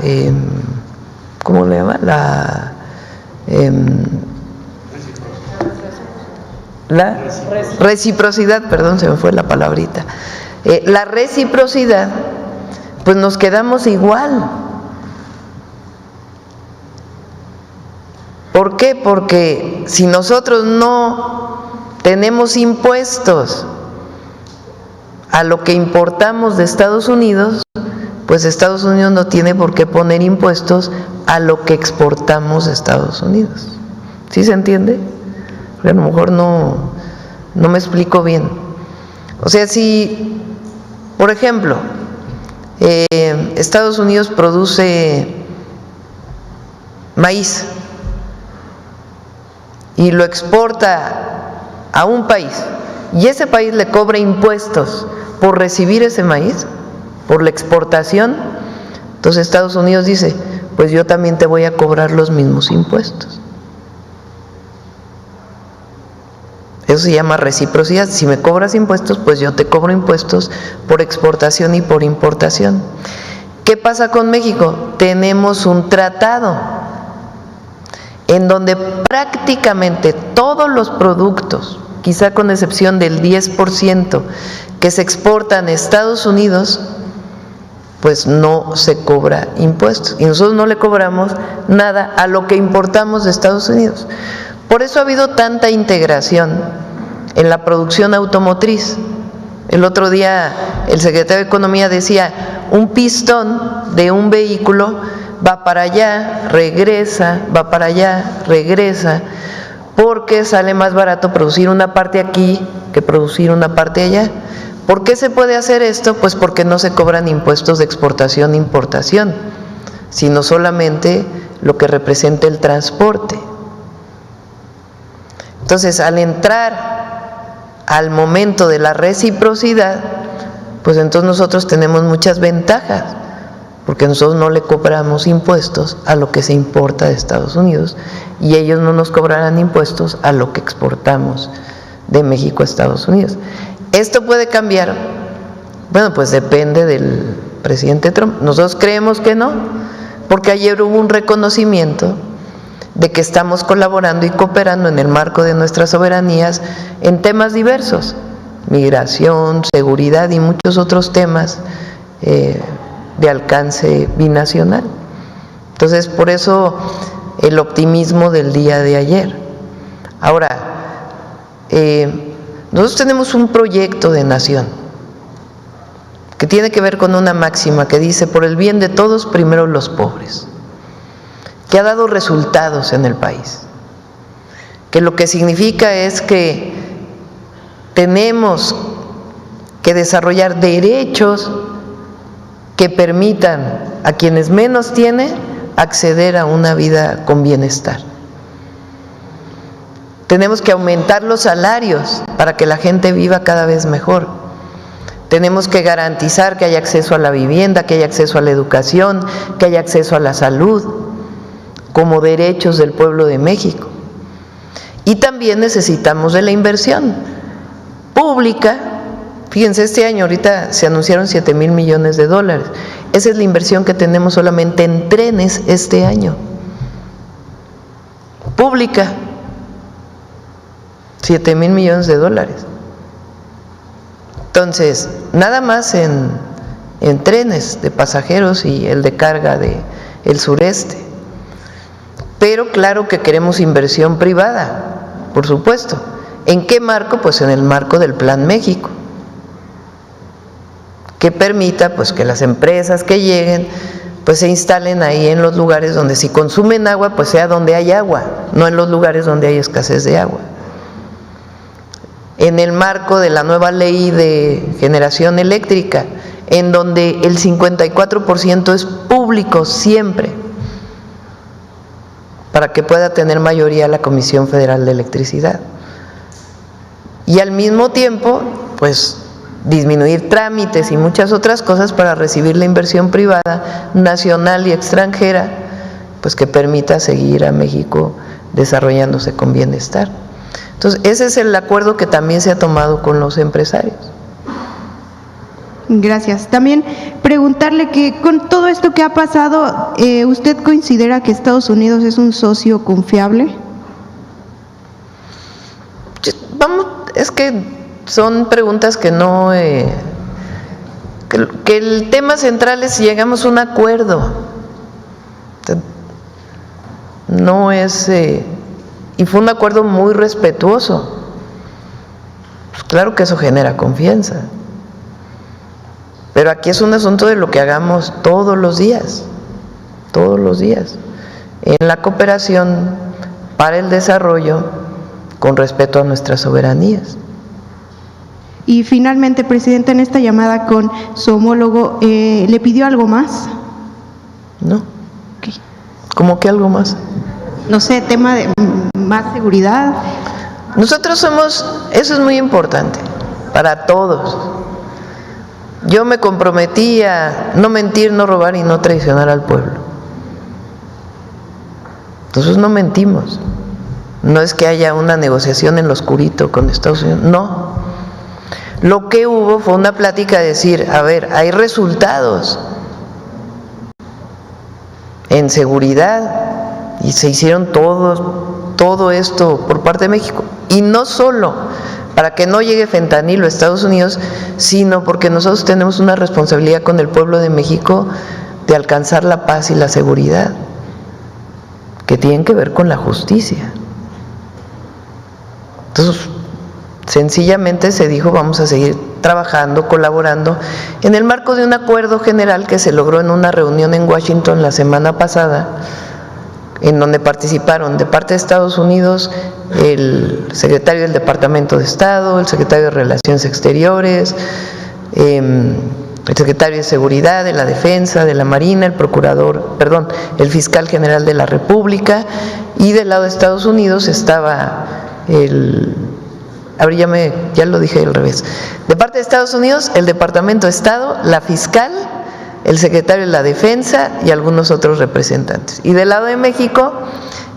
¿cómo le llama? La reciprocidad, perdón, se me fue la palabrita. La reciprocidad, pues nos quedamos igual. ¿Por qué? Porque si nosotros no tenemos impuestos a lo que importamos de Estados Unidos, pues Estados Unidos no tiene por qué poner impuestos a lo que exportamos de Estados Unidos. ¿Sí se entiende? Porque a lo mejor no me explico bien. O sea, si, por ejemplo, Estados Unidos produce maíz y lo exporta a un país, y ese país le cobra impuestos por recibir ese maíz, por la exportación, entonces Estados Unidos dice, pues yo también te voy a cobrar los mismos impuestos. Eso se llama reciprocidad. Si me cobras impuestos, pues yo te cobro impuestos por exportación y por importación. ¿Qué pasa con México? Tenemos un tratado en donde prácticamente todos los productos, quizá con excepción del 10% que se exportan a Estados Unidos, pues no se cobra impuestos. Y nosotros no le cobramos nada a lo que importamos de Estados Unidos. Por eso ha habido tanta integración en la producción automotriz. El otro día el secretario de Economía decía, un pistón de un vehículo va para allá, regresa, va para allá, regresa, porque sale más barato producir una parte aquí que producir una parte allá. ¿Por qué se puede hacer esto? Pues porque no se cobran impuestos de exportación e importación, sino solamente lo que representa el transporte. Entonces, al entrar al momento de la reciprocidad, pues entonces nosotros tenemos muchas ventajas, porque nosotros no le cobramos impuestos a lo que se importa de Estados Unidos y ellos no nos cobrarán impuestos a lo que exportamos de México a Estados Unidos. ¿Esto puede cambiar? Bueno, pues depende del presidente Trump. Nosotros creemos que no, porque ayer hubo un reconocimiento de que estamos colaborando y cooperando en el marco de nuestras soberanías en temas diversos, migración, seguridad y muchos otros temas de alcance binacional. Entonces, por eso el optimismo del día de ayer. Ahora, nosotros tenemos un proyecto de nación que tiene que ver con una máxima que dice: por el bien de todos, primero los pobres, que ha dado resultados en el país, que lo que significa es que tenemos que desarrollar derechos que permitan a quienes menos tienen acceder a una vida con bienestar. Tenemos que aumentar los salarios para que la gente viva cada vez mejor. Tenemos que garantizar que haya acceso a la vivienda, que haya acceso a la educación, que haya acceso a la salud, como derechos del pueblo de México. Y también necesitamos de la inversión pública. Fíjense, este año ahorita se anunciaron 7,000 millones de dólares. Esa es la inversión que tenemos solamente en trenes este año. Pública, 7,000 millones de dólares. Entonces, nada más en trenes de pasajeros y el de carga del sureste. Pero claro que queremos inversión privada, por supuesto. ¿En qué marco? Pues en el marco del Plan México, que permita pues que las empresas que lleguen pues se instalen ahí en los lugares donde, si consumen agua, pues sea donde hay agua, no en los lugares donde hay escasez de agua. En el marco de la nueva ley de generación eléctrica, en donde el 54% es público siempre, para que pueda tener mayoría la Comisión Federal de Electricidad. Y al mismo tiempo, pues disminuir trámites y muchas otras cosas para recibir la inversión privada, nacional y extranjera, pues que permita seguir a México desarrollándose con bienestar. Entonces, ese es el acuerdo que también se ha tomado con los empresarios. Gracias. También preguntarle que con todo esto que ha pasado, ¿usted considera que Estados Unidos es un socio confiable? Vamos, es que son preguntas que no… que el tema central es si llegamos a un acuerdo. No es… y fue un acuerdo muy respetuoso. Pues claro que eso genera confianza. Pero aquí es un asunto de lo que hagamos todos los días, en la cooperación para el desarrollo con respeto a nuestras soberanías. Y finalmente, Presidenta, en esta llamada con su homólogo, ¿le pidió algo más? No. Okay. ¿Cómo que algo más? No sé, tema de más seguridad. Nosotros somos, eso es muy importante para todos. Yo me comprometí a no mentir, no robar y no traicionar al pueblo. Entonces no mentimos. No es que haya una negociación en lo oscurito con Estados Unidos, no. Lo que hubo fue una plática de decir, a ver, hay resultados en seguridad y se hicieron todo esto por parte de México. Y no solo para que no llegue fentanilo a Estados Unidos, sino porque nosotros tenemos una responsabilidad con el pueblo de México de alcanzar la paz y la seguridad, que tienen que ver con la justicia. Entonces, sencillamente se dijo, vamos a seguir trabajando, colaborando, en el marco de un acuerdo general que se logró en una reunión en Washington la semana pasada, en donde participaron de parte de Estados Unidos el secretario del Departamento de Estado, el secretario de Relaciones Exteriores, el secretario de Seguridad, de la Defensa, de la Marina, el fiscal general de la República, y del lado de Estados Unidos estaba ya lo dije al revés, de parte de Estados Unidos, el Departamento de Estado, la fiscal, el secretario de la Defensa y algunos otros representantes. Y del lado de México,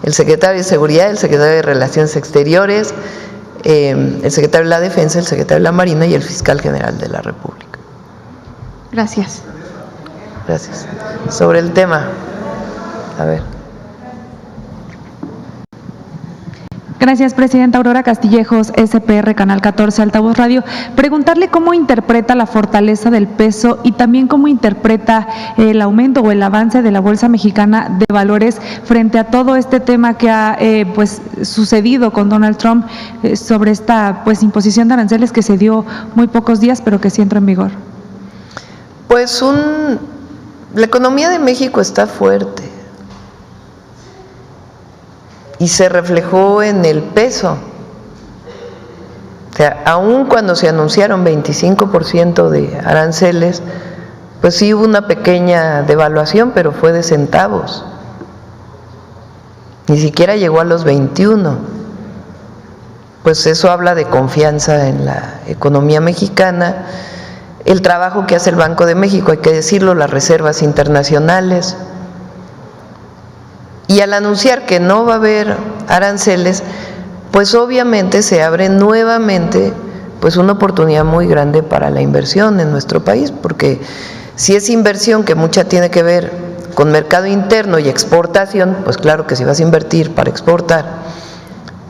el secretario de Seguridad, el secretario de Relaciones Exteriores, el secretario de la Defensa, el secretario de la Marina y el fiscal general de la República. Gracias. Gracias. Sobre el tema. A ver. Gracias, Presidenta. Aurora Castillejos, SPR, Canal 14, Altavoz Radio. Preguntarle cómo interpreta la fortaleza del peso y también cómo interpreta el aumento o el avance de la Bolsa Mexicana de Valores frente a todo este tema que ha sucedido con Donald Trump sobre esta imposición de aranceles que se dio muy pocos días, pero que sí entró en vigor. Pues la economía de México está fuerte. Y se reflejó en el peso. O sea, aun cuando se anunciaron 25% de aranceles, pues sí hubo una pequeña devaluación, pero fue de centavos. Ni siquiera llegó a los 21. Pues eso habla de confianza en la economía mexicana, el trabajo que hace el Banco de México, hay que decirlo, las reservas internacionales. Y al anunciar que no va a haber aranceles, pues obviamente se abre nuevamente pues una oportunidad muy grande para la inversión en nuestro país, porque si es inversión que mucha tiene que ver con mercado interno y exportación, pues claro que si vas a invertir para exportar,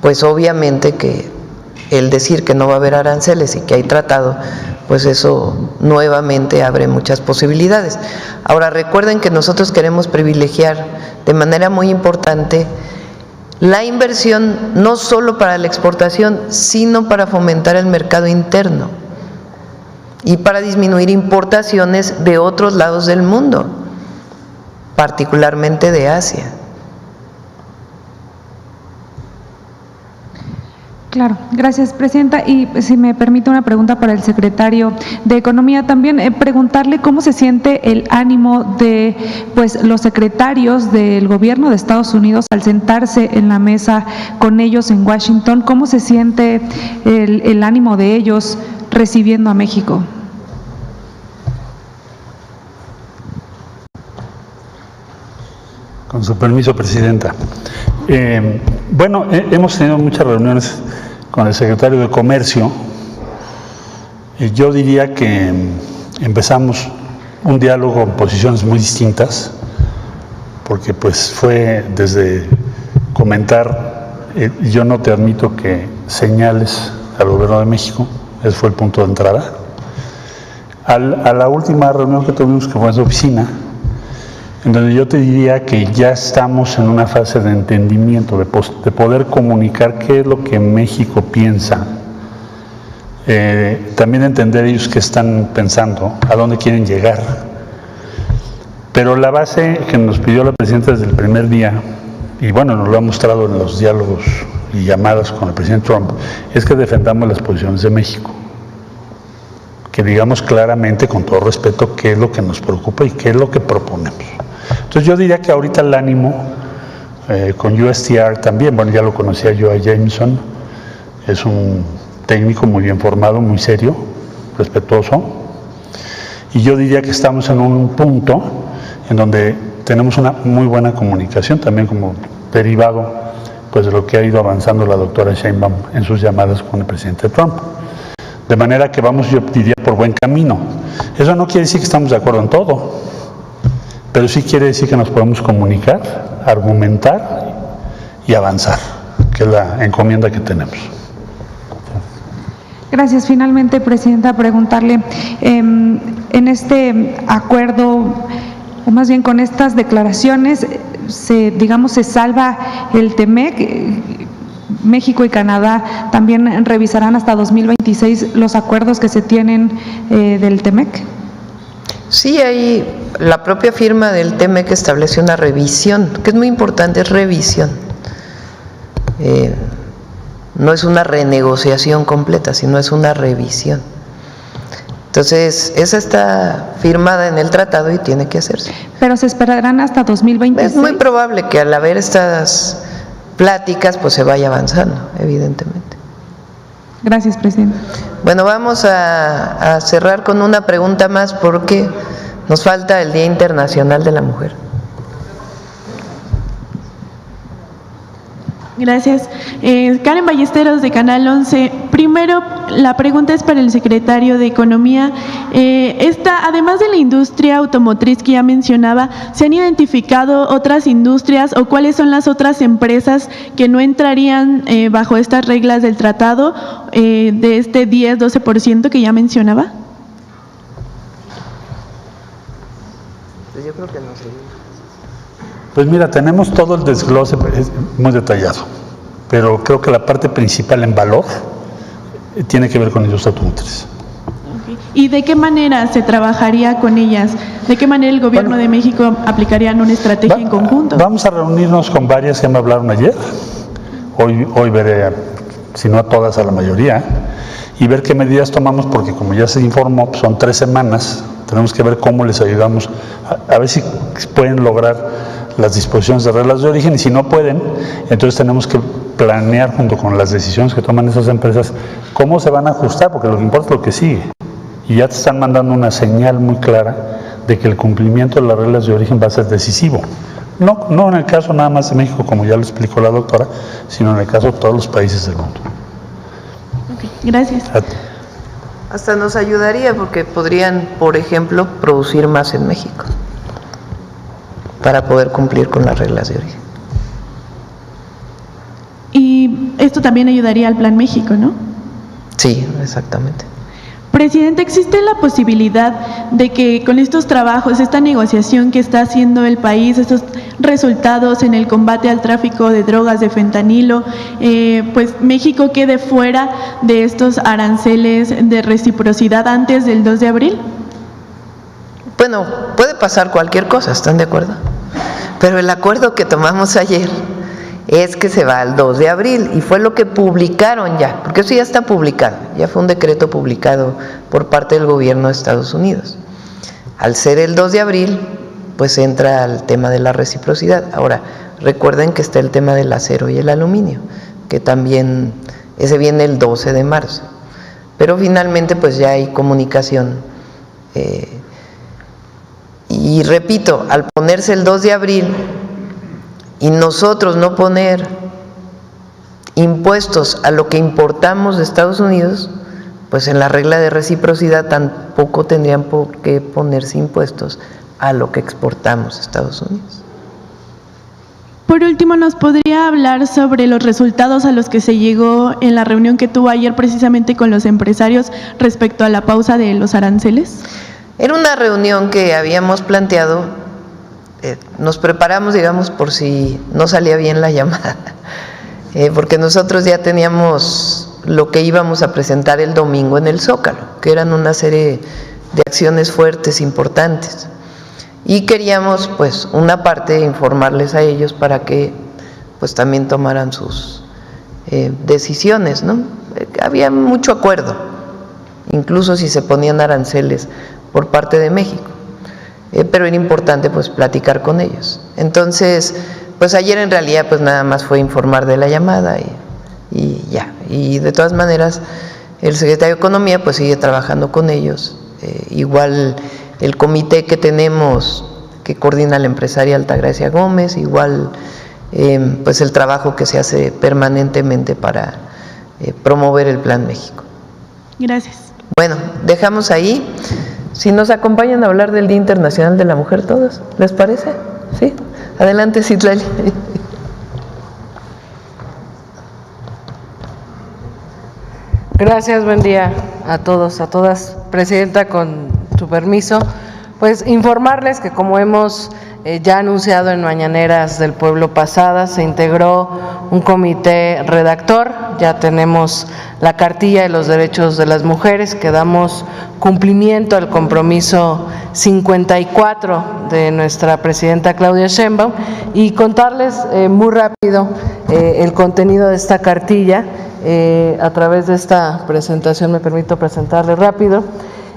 pues obviamente que el decir que no va a haber aranceles y que hay tratado, pues eso nuevamente abre muchas posibilidades. Ahora recuerden que nosotros queremos privilegiar de manera muy importante la inversión no solo para la exportación, sino para fomentar el mercado interno y para disminuir importaciones de otros lados del mundo, particularmente de Asia. Claro, gracias, Presidenta. Y si me permite una pregunta para el secretario de Economía también, preguntarle cómo se siente el ánimo de los secretarios del gobierno de Estados Unidos al sentarse en la mesa con ellos en Washington, cómo se siente el ánimo de ellos recibiendo a México. Con su permiso, Presidenta. Bueno, hemos tenido muchas reuniones con el secretario de Comercio y yo diría que empezamos un diálogo en posiciones muy distintas, porque pues fue desde comentar, yo no te admito que señales al gobierno de México, ese fue el punto de entrada, a la última reunión que tuvimos, que fue en su oficina, en donde yo te diría que ya estamos en una fase de entendimiento, de poder comunicar qué es lo que México piensa, también entender ellos qué están pensando, a dónde quieren llegar. Pero la base que nos pidió la Presidenta desde el primer día, y bueno, nos lo ha mostrado en los diálogos y llamadas con el presidente Trump, es que defendamos las posiciones de México, que digamos claramente, con todo respeto, qué es lo que nos preocupa y qué es lo que proponemos. Entonces yo diría que ahorita el ánimo con USTR también, bueno, ya lo conocía yo a Jameson, es un técnico muy bien formado, muy serio, respetuoso, y yo diría que estamos en un punto en donde tenemos una muy buena comunicación, también como derivado pues de lo que ha ido avanzando la doctora Sheinbaum en sus llamadas con el presidente Trump. De manera que vamos, yo diría, por buen camino. Eso no quiere decir que estamos de acuerdo en todo, pero sí quiere decir que nos podemos comunicar, argumentar y avanzar, que es la encomienda que tenemos. Gracias. Finalmente, Presidenta, preguntarle, en este acuerdo, o más bien con estas declaraciones, se salva el TEMEC. México y Canadá también revisarán hasta 2026 los acuerdos que se tienen del TEMEC. Sí, ahí la propia firma del TEMEC establece una revisión, que es muy importante, es revisión. No es una renegociación completa, sino es una revisión. Entonces, esa está firmada en el tratado y tiene que hacerse. Pero se esperarán hasta 2026. Es muy probable que al haber estas pláticas, pues se vaya avanzando, evidentemente. Gracias, Presidenta. Bueno, vamos a cerrar con una pregunta más porque nos falta el Día Internacional de la Mujer. Gracias. Karen Ballesteros, de Canal 11. Primero, la pregunta es para el secretario de Economía. Además de la industria automotriz que ya mencionaba, ¿se han identificado otras industrias o cuáles son las otras empresas que no entrarían bajo estas reglas del tratado de este 10-12% que ya mencionaba? Pues yo creo que no sé. Pues mira, tenemos todo el desglose muy detallado, pero creo que la parte principal en valor tiene que ver con la industria automotriz. Okay. ¿Y de qué manera se trabajaría con ellas? ¿De qué manera el Gobierno de México aplicaría una estrategia en conjunto? Vamos a reunirnos con varias que me hablaron ayer. Hoy veré, si no a todas, a la mayoría, y ver qué medidas tomamos, porque como ya se informó, pues son 3 semanas. Tenemos que ver cómo les ayudamos, a ver si pueden lograr las disposiciones de reglas de origen, y si no pueden, entonces tenemos que planear junto con las decisiones que toman esas empresas cómo se van a ajustar, porque lo que importa es lo que sigue. Y ya te están mandando una señal muy clara de que el cumplimiento de las reglas de origen va a ser decisivo. No en el caso nada más de México, como ya lo explicó la doctora, sino en el caso de todos los países del mundo. Okay, gracias. Hasta nos ayudaría porque podrían, por ejemplo, producir más en México para poder cumplir con las reglas de origen. Y esto también ayudaría al Plan México, ¿no? Sí, exactamente. Presidente, ¿existe la posibilidad de que con estos trabajos, esta negociación que está haciendo el país, estos resultados en el combate al tráfico de drogas, de fentanilo, pues México quede fuera de estos aranceles de reciprocidad antes del 2 de abril? Bueno, puede pasar cualquier cosa, ¿están de acuerdo? Pero el acuerdo que tomamos ayer es que se va al 2 de abril y fue lo que publicaron ya, porque eso ya está publicado, ya fue un decreto publicado por parte del gobierno de Estados Unidos. Al ser el 2 de abril, pues entra el tema de la reciprocidad. Ahora, recuerden que está el tema del acero y el aluminio, que también, ese viene el 12 de marzo. Pero finalmente pues ya hay comunicación. Y repito, al ponerse el 2 de abril y nosotros no poner impuestos a lo que importamos de Estados Unidos, pues en la regla de reciprocidad tampoco tendrían por qué ponerse impuestos a lo que exportamos a Estados Unidos. Por último, ¿nos podría hablar sobre los resultados a los que se llegó en la reunión que tuvo ayer precisamente con los empresarios respecto a la pausa de los aranceles? Era una reunión que habíamos planteado, nos preparamos, digamos, por si no salía bien la llamada, porque nosotros ya teníamos lo que íbamos a presentar el domingo en el Zócalo, que eran una serie de acciones fuertes, importantes. Y queríamos, pues, una parte informarles a ellos para que, pues, también tomaran sus decisiones, ¿no? Había mucho acuerdo, incluso si se ponían aranceles por parte de México, pero era importante, pues, platicar con ellos. Entonces, pues, ayer en realidad, pues, nada más fue informar de la llamada y ya. Y de todas maneras, el secretario de Economía, pues, sigue trabajando con ellos, igual el comité que tenemos que coordina la empresaria Altagracia Gómez, igual pues el trabajo que se hace permanentemente para promover el Plan México. Gracias. Bueno, dejamos ahí. Si nos acompañan a hablar del Día Internacional de la Mujer todos, ¿les parece? ¿Sí? Adelante, Citlali. Gracias, buen día a todos, a todas. Presidenta, con su permiso, pues informarles que como hemos ya anunciado en Mañaneras del Pueblo pasadas, se integró un comité redactor, ya tenemos la cartilla de los derechos de las mujeres, que damos cumplimiento al compromiso 54 de nuestra presidenta Claudia Sheinbaum, y contarles muy rápido el contenido de esta cartilla. A través de esta presentación me permito presentarle rápido.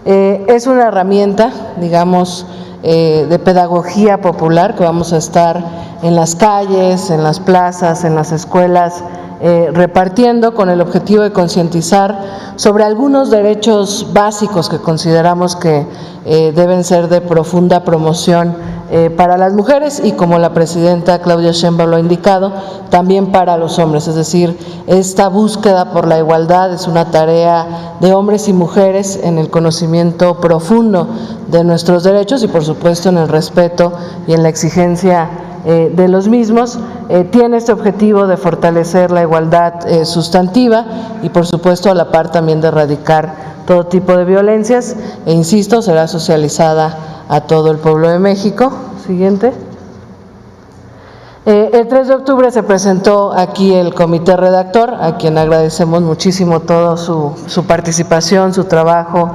Es una herramienta, digamos, de pedagogía popular que vamos a estar en las calles, en las plazas, en las escuelas, repartiendo con el objetivo de concientizar sobre algunos derechos básicos que consideramos que deben ser de profunda promoción para las mujeres y, como la presidenta Claudia Sheinbaum lo ha indicado, también para los hombres. Es decir, esta búsqueda por la igualdad es una tarea de hombres y mujeres en el conocimiento profundo de nuestros derechos y, por supuesto, en el respeto y en la exigencia de los mismos. Tiene este objetivo de fortalecer la igualdad sustantiva y, por supuesto, a la par también de erradicar todo tipo de violencias, e insisto, será socializada a todo el pueblo de México. Siguiente. El 3 de octubre se presentó aquí el comité redactor, a quien agradecemos muchísimo todo su participación, su trabajo,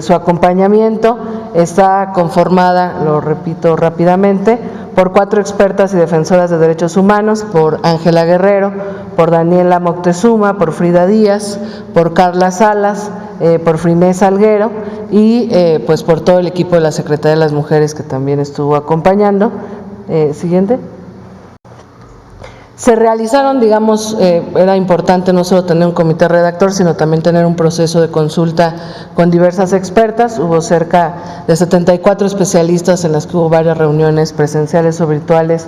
su acompañamiento. Está conformada, lo repito rápidamente, por 4 expertas y defensoras de derechos humanos, por Ángela Guerrero, por Daniela Moctezuma, por Frida Díaz, por Carla Salas, por Friné Salguero y pues por todo el equipo de la Secretaría de las Mujeres, que también estuvo acompañando. Siguiente. Se realizaron, digamos, era importante no solo tener un comité redactor, sino también tener un proceso de consulta con diversas expertas. Hubo cerca de 74 especialistas en las que hubo varias reuniones presenciales o virtuales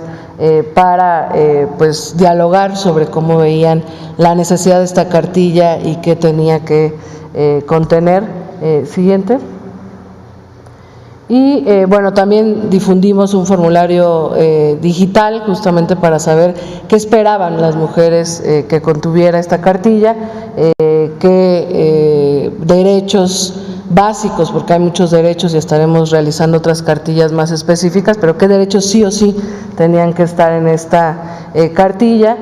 para pues dialogar sobre cómo veían la necesidad de esta cartilla y qué tenía que contener. Siguiente. Y bueno, también difundimos un formulario digital justamente para saber qué esperaban las mujeres que contuviera esta cartilla, qué derechos básicos, porque hay muchos derechos y estaremos realizando otras cartillas más específicas, pero qué derechos sí o sí tenían que estar en esta cartilla.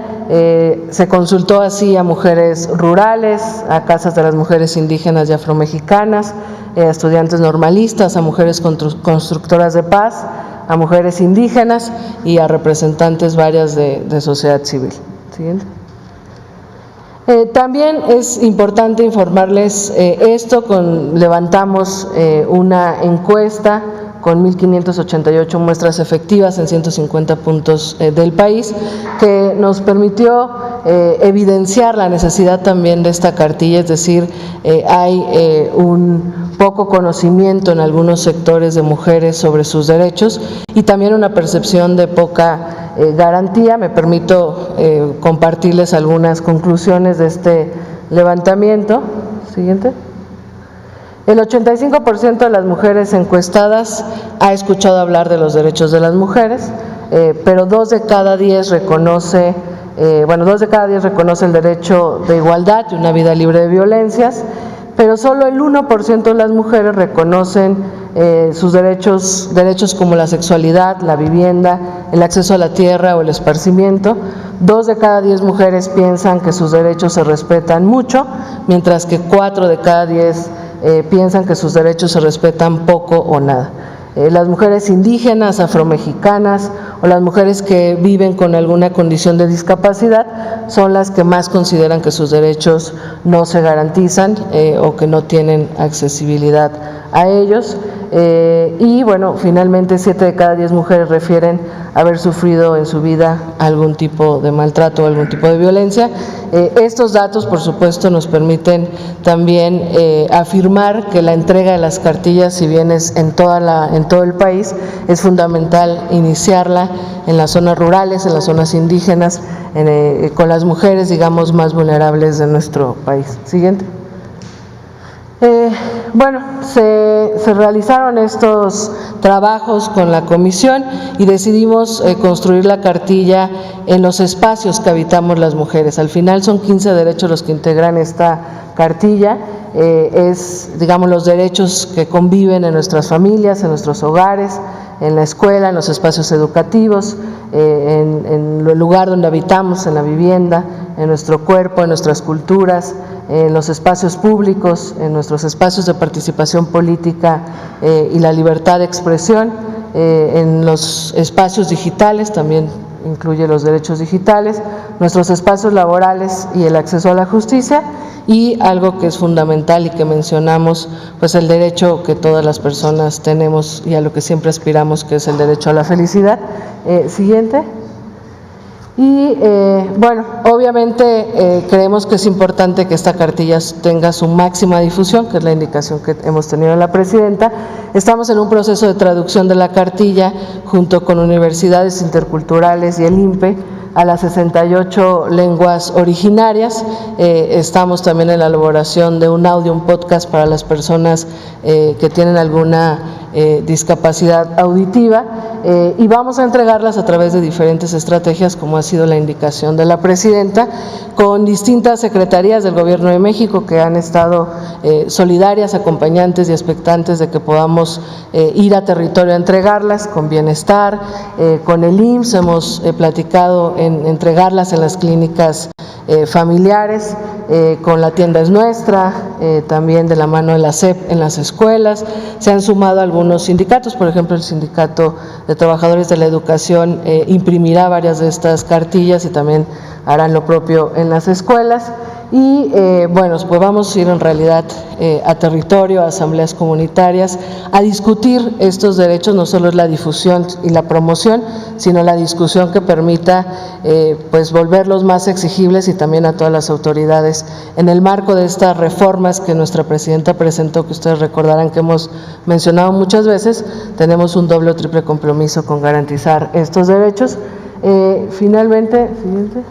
Se consultó así a mujeres rurales, a casas de las mujeres indígenas y afromexicanas, a estudiantes normalistas, a mujeres constructoras de paz, a mujeres indígenas y a representantes varias de sociedad civil. Siguiente. También es importante informarles levantamos una encuesta con 1.588 muestras efectivas en 150 puntos del país, que nos permitió evidenciar la necesidad también de esta cartilla, es decir, hay un poco conocimiento en algunos sectores de mujeres sobre sus derechos y también una percepción de poca garantía. Me permito compartirles algunas conclusiones de este levantamiento. Siguiente. El 85% de las mujeres encuestadas ha escuchado hablar de los derechos de las mujeres, pero 2 de cada 10 reconoce el derecho de igualdad y una vida libre de violencias, pero solo el 1% de las mujeres reconocen sus derechos como la sexualidad, la vivienda, el acceso a la tierra o el esparcimiento. 2 de cada 10 mujeres piensan que sus derechos se respetan mucho, mientras que 4 de cada 10 piensan que sus derechos se respetan poco o nada. Las mujeres indígenas, afromexicanas o las mujeres que viven con alguna condición de discapacidad son las que más consideran que sus derechos no se garantizan o que no tienen accesibilidad a ellos. Y bueno, finalmente 7 de cada 10 mujeres refieren haber sufrido en su vida algún tipo de maltrato o algún tipo de violencia. Estos datos, por supuesto, nos permiten también afirmar que la entrega de las cartillas, si bien es en todo el país, es fundamental iniciarla en las zonas rurales, en las zonas indígenas, con las mujeres, digamos, más vulnerables de nuestro país. Siguiente. Bueno, se realizaron estos trabajos con la comisión y decidimos construir la cartilla en los espacios que habitamos las mujeres. Al final son 15 derechos los que integran esta cartilla. Digamos, los derechos que conviven en nuestras familias, en nuestros hogares, en la escuela, en los espacios educativos, en el lugar donde habitamos, en la vivienda, en nuestro cuerpo, en nuestras culturas, en los espacios públicos, en nuestros espacios de participación política y la libertad de expresión, en los espacios digitales, también incluye los derechos digitales, nuestros espacios laborales y el acceso a la justicia, y algo que es fundamental y que mencionamos, pues el derecho que todas las personas tenemos y a lo que siempre aspiramos, que es el derecho a la felicidad. Siguiente. Y bueno, obviamente creemos que es importante que esta cartilla tenga su máxima difusión, que es la indicación que hemos tenido en la presidenta. Estamos en un proceso de traducción de la cartilla junto con universidades interculturales y el INPE a las 68 lenguas originarias. Estamos también en la elaboración de un audio, un podcast para las personas que tienen alguna discapacidad auditiva, y vamos a entregarlas a través de diferentes estrategias, como ha sido la indicación de la presidenta, con distintas secretarías del Gobierno de México que han estado solidarias, acompañantes y expectantes de que podamos ir a territorio a entregarlas, con Bienestar, con el IMSS, hemos platicado en entregarlas en las clínicas familiares, con La Tienda es Nuestra, también de la mano de la SEP en las escuelas. Se han sumado algunos sindicatos, por ejemplo el Sindicato de Trabajadores de la Educación imprimirá varias de estas cartillas y también harán lo propio en las escuelas. Y bueno, pues vamos a ir en realidad a territorio, a asambleas comunitarias, a discutir estos derechos. No solo es la difusión y la promoción, sino la discusión que permita pues volverlos más exigibles, y también a todas las autoridades en el marco de estas reformas que nuestra presidenta presentó, que ustedes recordarán que hemos mencionado muchas veces. Tenemos un doble o triple compromiso con garantizar estos derechos. Finalmente, siguiente.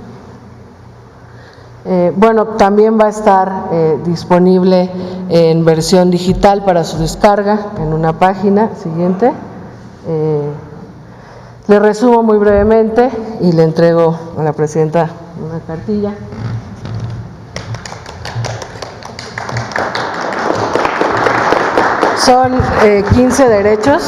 Bueno, también va a estar disponible en versión digital para su descarga en una página. Siguiente. Le resumo muy brevemente y le entrego a la presidenta una cartilla. Son 15 derechos.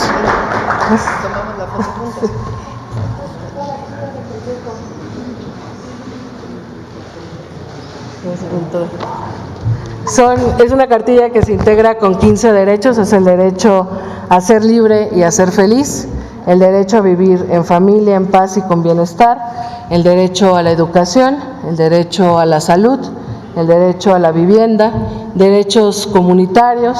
Es una cartilla que se integra con 15 derechos. Es el derecho a ser libre y a ser feliz, el derecho a vivir en familia, en paz y con bienestar, el derecho a la educación, el derecho a la salud, el derecho a la vivienda, derechos comunitarios,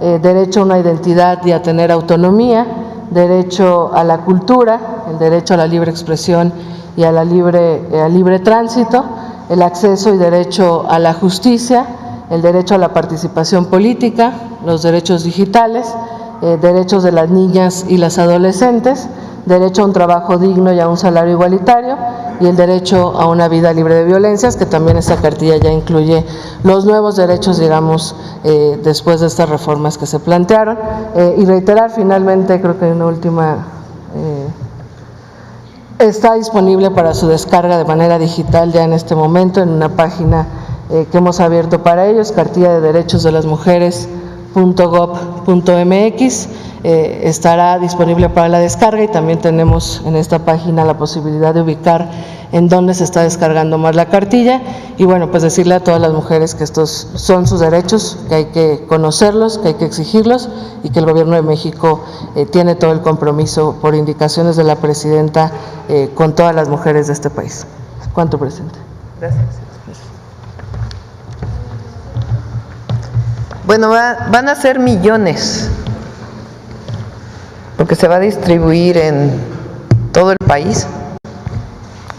derecho a una identidad y a tener autonomía, derecho a la cultura, el derecho a la libre expresión y a al libre tránsito, el acceso y derecho a la justicia, el derecho a la participación política, los derechos digitales, derechos de las niñas y las adolescentes, derecho a un trabajo digno y a un salario igualitario, y el derecho a una vida libre de violencias, que también esta cartilla ya incluye los nuevos derechos, digamos, después de estas reformas que se plantearon. Y reiterar finalmente, creo que hay una última, está disponible para su descarga de manera digital ya en este momento en una página que hemos abierto para ellos, cartilla de derechos de las mujeres.gov.mx. Estará disponible para la descarga, y también tenemos en esta página la posibilidad de ubicar en dónde se está descargando más la cartilla. Y bueno, pues decirle a todas las mujeres que estos son sus derechos, que hay que conocerlos, que hay que exigirlos, y que el Gobierno de México tiene todo el compromiso, por indicaciones de la presidenta, con todas las mujeres de este país. ¿Cuánto, presidente? Gracias. Bueno, van a ser millones, porque se va a distribuir en todo el país.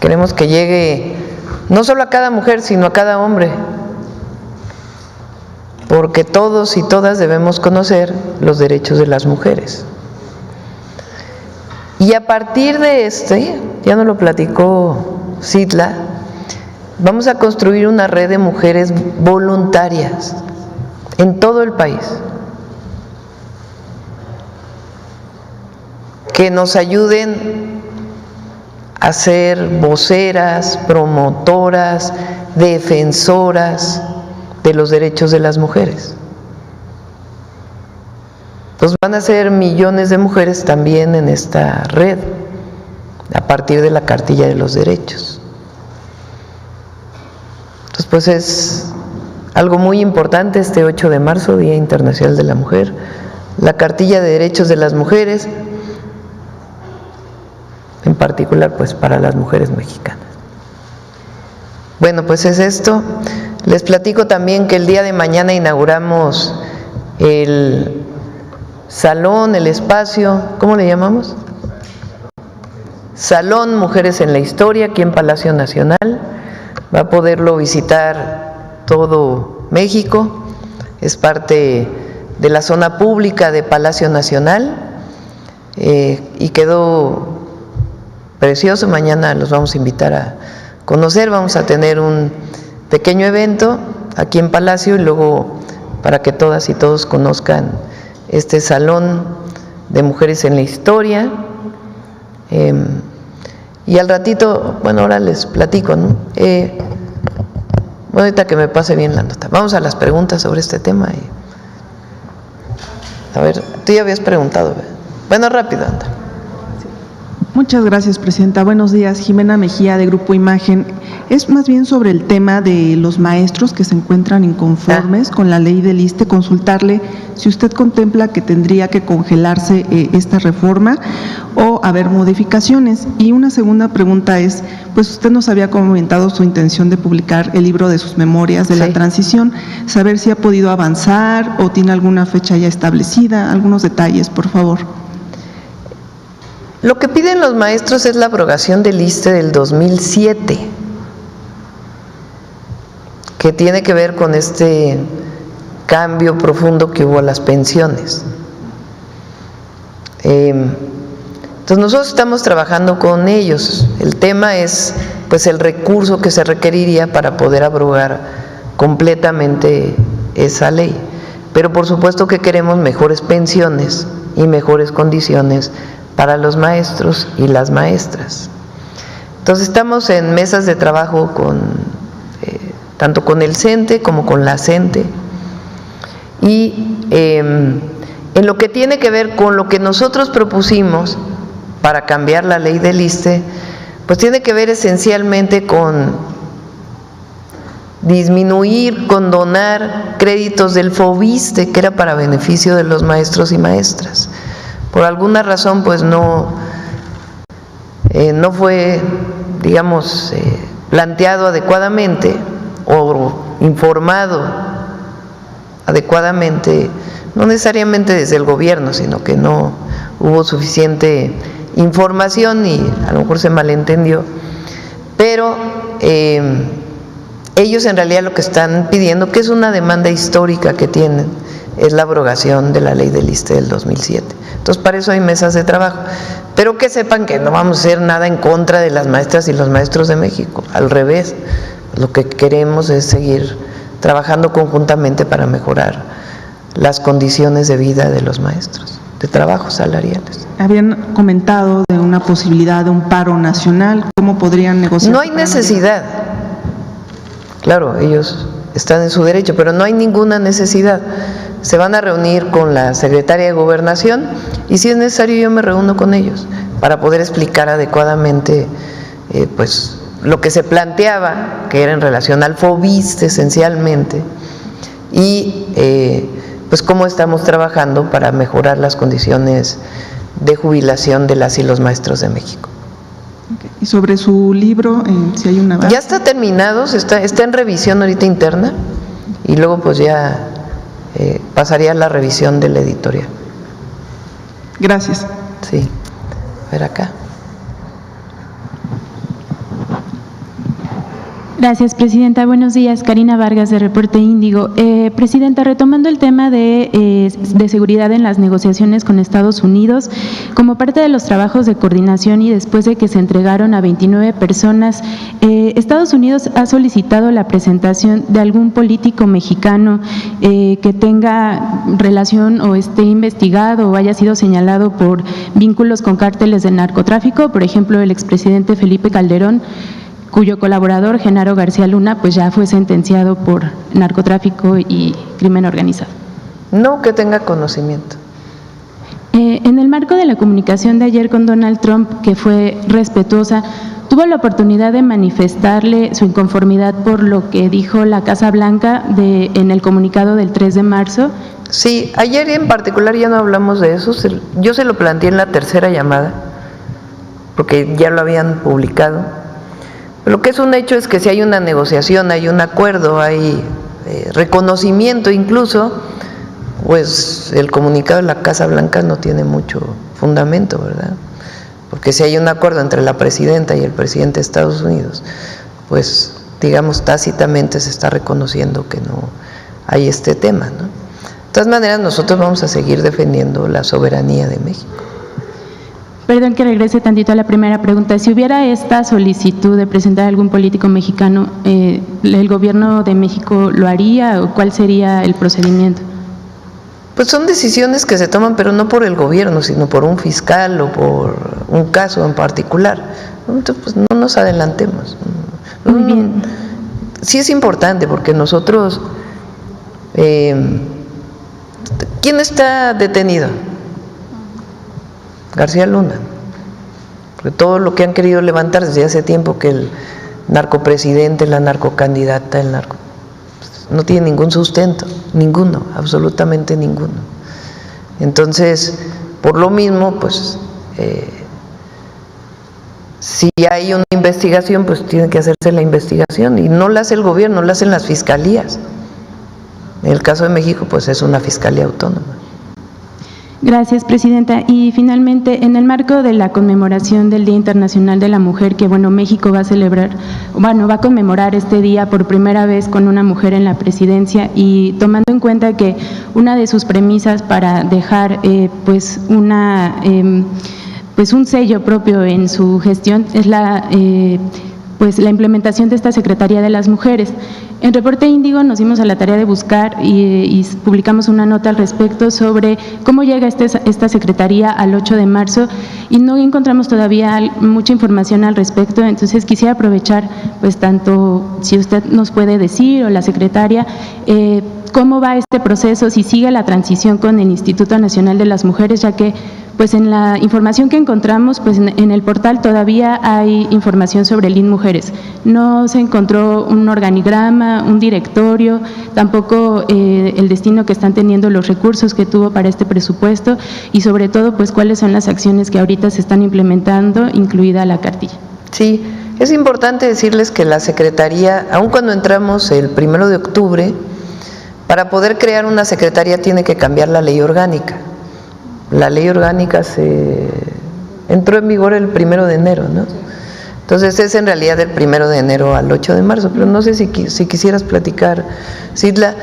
Queremos que llegue no solo a cada mujer, sino a cada hombre, porque todos y todas debemos conocer los derechos de las mujeres. Y a partir de ya nos lo platicó Citla, vamos a construir una red de mujeres voluntarias en todo el país, que nos ayuden a ser voceras, promotoras, defensoras de los derechos de las mujeres. Entonces van a ser millones de mujeres también en esta red, a partir de la cartilla de los derechos. Entonces pues es algo muy importante este 8 de marzo, Día Internacional de la Mujer, la cartilla de derechos de las mujeres, en particular pues para las mujeres mexicanas. Bueno, pues es esto. Les platico también que el día de mañana inauguramos el salón, el espacio, ¿cómo le llamamos? Salón Mujeres en la Historia aquí en Palacio Nacional. Va a poderlo visitar todo México. Es parte de la zona pública de Palacio Nacional y quedó precioso. Mañana los vamos a invitar a conocer. Vamos a tener un pequeño evento aquí en Palacio y luego para que todas y todos conozcan este Salón de Mujeres en la Historia. Y al ratito, bueno, ahora les platico, ¿no? Bueno, ahorita que me pase bien la nota. Vamos a las preguntas sobre este tema. A ver, tú ya habías preguntado, ¿verdad? Bueno, rápido, anda. Muchas gracias, Presidenta. Buenos días, Jimena Mejía, de Grupo Imagen. Es más bien sobre el tema de los maestros que se encuentran inconformes con la ley del ISSSTE, consultarle si usted contempla que tendría que congelarse esta reforma o haber modificaciones. Y una segunda pregunta es, pues usted nos había comentado su intención de publicar el libro de sus memorias de la transición, saber si ha podido avanzar o tiene alguna fecha ya establecida, algunos detalles, por favor. Lo que piden los maestros es la abrogación del ISSSTE del 2007, que tiene que ver con este cambio profundo que hubo a las pensiones. Entonces nosotros estamos trabajando con ellos. El tema es pues el recurso que se requeriría para poder abrogar completamente esa ley. Pero por supuesto que queremos mejores pensiones y mejores condiciones para los maestros y las maestras. Entonces estamos en mesas de trabajo tanto con el CENTE como con la CENTE, y en lo que tiene que ver con lo que nosotros propusimos para cambiar la ley del ISSSTE, pues tiene que ver esencialmente con disminuir, condonar créditos del FOBISSTE, que era para beneficio de los maestros y maestras. Por alguna razón, pues no fue, digamos, planteado adecuadamente o informado adecuadamente, no necesariamente desde el gobierno, sino que no hubo suficiente información y a lo mejor se malentendió. Pero ellos en realidad lo que están pidiendo, que es una demanda histórica que tienen, es la abrogación de la ley del ISSSTE del 2007. Entonces, para eso hay mesas de trabajo. Pero que sepan que no vamos a hacer nada en contra de las maestras y los maestros de México. Al revés, lo que queremos es seguir trabajando conjuntamente para mejorar las condiciones de vida de los maestros, de trabajo salariales. Habían comentado de una posibilidad de un paro nacional. ¿Cómo podrían negociar? No hay necesidad. Claro, ellos están en su derecho, pero no hay ninguna necesidad. Se van a reunir con la secretaria de Gobernación y si es necesario yo me reúno con ellos para poder explicar adecuadamente pues lo que se planteaba, que era en relación al FOBISSTE esencialmente, y pues cómo estamos trabajando para mejorar las condiciones de jubilación de las y los maestros de México. Y sobre su libro, si hay una base. Ya está terminado, está en revisión ahorita interna y luego pues ya pasaría a la revisión de la editorial. Gracias. Sí. A ver acá. Gracias, Presidenta. Buenos días. Karina Vargas, de Reporte Índigo. Presidenta, retomando el tema de seguridad en las negociaciones con Estados Unidos, como parte de los trabajos de coordinación y después de que se entregaron a 29 personas, Estados Unidos ha solicitado la presentación de algún político mexicano que tenga relación o esté investigado o haya sido señalado por vínculos con cárteles de narcotráfico, por ejemplo, el expresidente Felipe Calderón, cuyo colaborador, Genaro García Luna, pues ya fue sentenciado por narcotráfico y crimen organizado. No que tenga conocimiento. En el marco de la comunicación de ayer con Donald Trump, que fue respetuosa, ¿tuvo la oportunidad de manifestarle su inconformidad por lo que dijo la Casa Blanca en el comunicado del 3 de marzo? Sí, ayer en particular ya no hablamos de eso, yo se lo planteé en la tercera llamada, porque ya lo habían publicado. Lo que es un hecho es que si hay una negociación, hay un acuerdo, hay reconocimiento incluso, pues el comunicado de la Casa Blanca no tiene mucho fundamento, ¿verdad? porque si hay un acuerdo entre la presidenta y el presidente de Estados Unidos, pues digamos tácitamente se está reconociendo que no hay este tema, ¿no? De todas maneras, nosotros vamos a seguir defendiendo la soberanía de México. Perdón que regrese tantito a la primera pregunta. Si hubiera esta solicitud de presentar a algún político mexicano, ¿el gobierno de México lo haría o cuál sería el procedimiento? Pues son decisiones que se toman, pero no por el gobierno, sino por un fiscal o por un caso en particular. Entonces, pues no nos adelantemos. Muy bien. Sí es importante porque nosotros… ¿quién está detenido? García Luna. Porque todo lo que han querido levantar desde hace tiempo, que el narcopresidente, la narcocandidata, el narco… no tiene ningún sustento, ninguno, absolutamente ninguno. Entonces, por lo mismo, pues, si hay una investigación, pues tiene que hacerse la investigación, y no la hace el gobierno, la hacen las fiscalías. En el caso de México, pues es una fiscalía autónoma. Gracias, presidenta. Y finalmente, en el marco de la conmemoración del Día Internacional de la Mujer, que bueno, México va a celebrar, bueno, va a conmemorar este día por primera vez con una mujer en la presidencia, y tomando en cuenta que una de sus premisas para dejar pues un sello propio en su gestión es la implementación de esta Secretaría de las Mujeres. En Reporte Índigo nos dimos a la tarea de buscar y publicamos una nota al respecto sobre cómo llega esta Secretaría al 8 de marzo y no encontramos todavía mucha información al respecto. Entonces quisiera aprovechar, pues tanto si usted nos puede decir o la secretaria, cómo va este proceso, si sigue la transición con el Instituto Nacional de las Mujeres, ya que pues en la información que encontramos, pues en el portal todavía hay información sobre el IN Mujeres. No se encontró un organigrama, un directorio, tampoco el destino que están teniendo los recursos que tuvo para este presupuesto y sobre todo pues cuáles son las acciones que ahorita se están implementando, incluida la cartilla. Sí, es importante decirles que la Secretaría, aun cuando entramos el 1 de octubre, para poder crear una Secretaría tiene que cambiar la ley orgánica. La ley orgánica entró en vigor el 1 de enero, ¿no? Entonces es en realidad del 1 de enero al 8 de marzo, pero no sé si quisieras platicar, Citlali.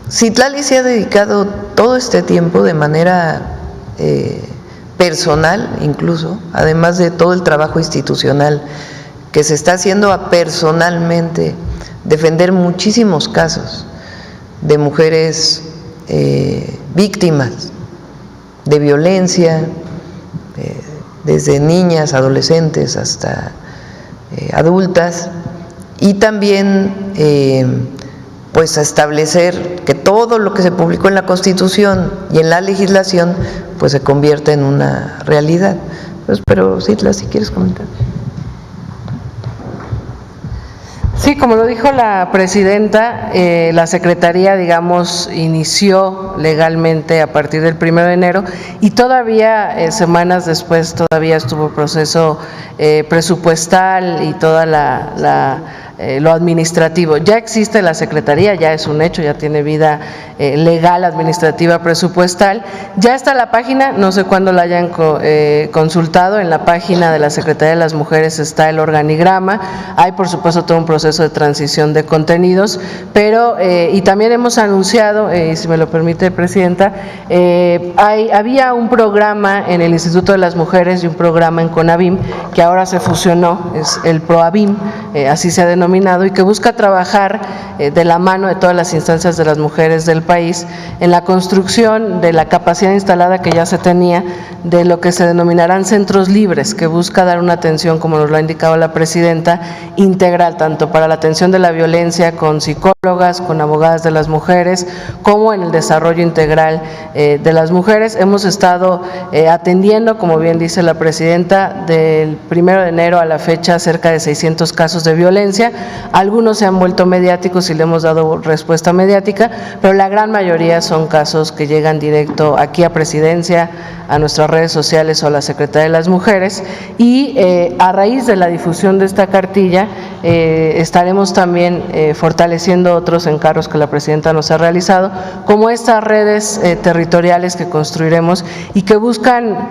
Citlali se ha dedicado todo este tiempo de manera personal, incluso, además de todo el trabajo institucional que se está haciendo a personalmente defender muchísimos casos de mujeres víctimas de violencia, desde niñas, adolescentes hasta adultas, y también pues a establecer que todo lo que se publicó en la Constitución y en la legislación pues se convierta en una realidad. Pues, pero Citla, si quieres comentar. Sí, como lo dijo la presidenta, la Secretaría, digamos, inició legalmente a partir del 1 de enero y todavía semanas después todavía estuvo el proceso presupuestal y toda lo administrativo. Ya existe la Secretaría, ya es un hecho, ya tiene vida legal, administrativa, presupuestal. Ya está la página, no sé cuándo la hayan consultado, en la página de la Secretaría de las Mujeres está el organigrama, hay por supuesto todo un proceso de transición de contenidos, pero y también hemos anunciado, si me lo permite, Presidenta, había un programa en el Instituto de las Mujeres y un programa en CONAVIM que ahora se fusionó, es el PROAVIM, así se ha denominado, y que busca trabajar de la mano de todas las instancias de las mujeres del país en la construcción de la capacidad instalada que ya se tenía de lo que se denominarán centros libres, que busca dar una atención, como nos lo ha indicado la presidenta, integral, tanto para la atención de la violencia con psicólogas, con abogadas de las mujeres, como en el desarrollo integral de las mujeres. Hemos estado atendiendo, como bien dice la presidenta, del 1 de enero a la fecha cerca de 600 casos de violencia. Algunos se han vuelto mediáticos y le hemos dado respuesta mediática, pero la gran mayoría son casos que llegan directo aquí a Presidencia, a nuestras redes sociales o a la Secretaría de las Mujeres, y a raíz de la difusión de esta cartilla estaremos también fortaleciendo otros encargos que la Presidenta nos ha realizado, como estas redes territoriales que construiremos y que buscan,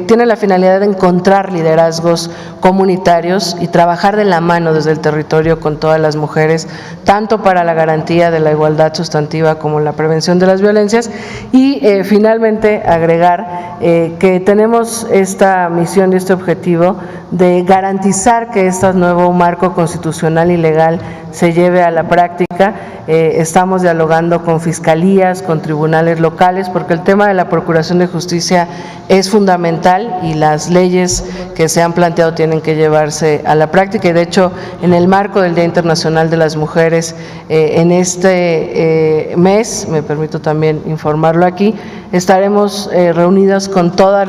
tienen la finalidad de encontrar liderazgos comunitarios y trabajar de la mano desde el territorio con todas las mujeres, tanto para la garantía de la igualdad sustantiva como la prevención de las violencias, y finalmente agregar que tenemos esta misión y este objetivo de garantizar que este nuevo marco constitucional y legal se lleve a la práctica. Estamos dialogando con fiscalías, con tribunales locales, porque el tema de la Procuración de Justicia es fundamental y las leyes que se han planteado tienen que llevarse a la práctica, y de hecho en el marco del Día Internacional de las Mujeres en este mes, me permito también informarlo aquí, estaremos reunidas con todos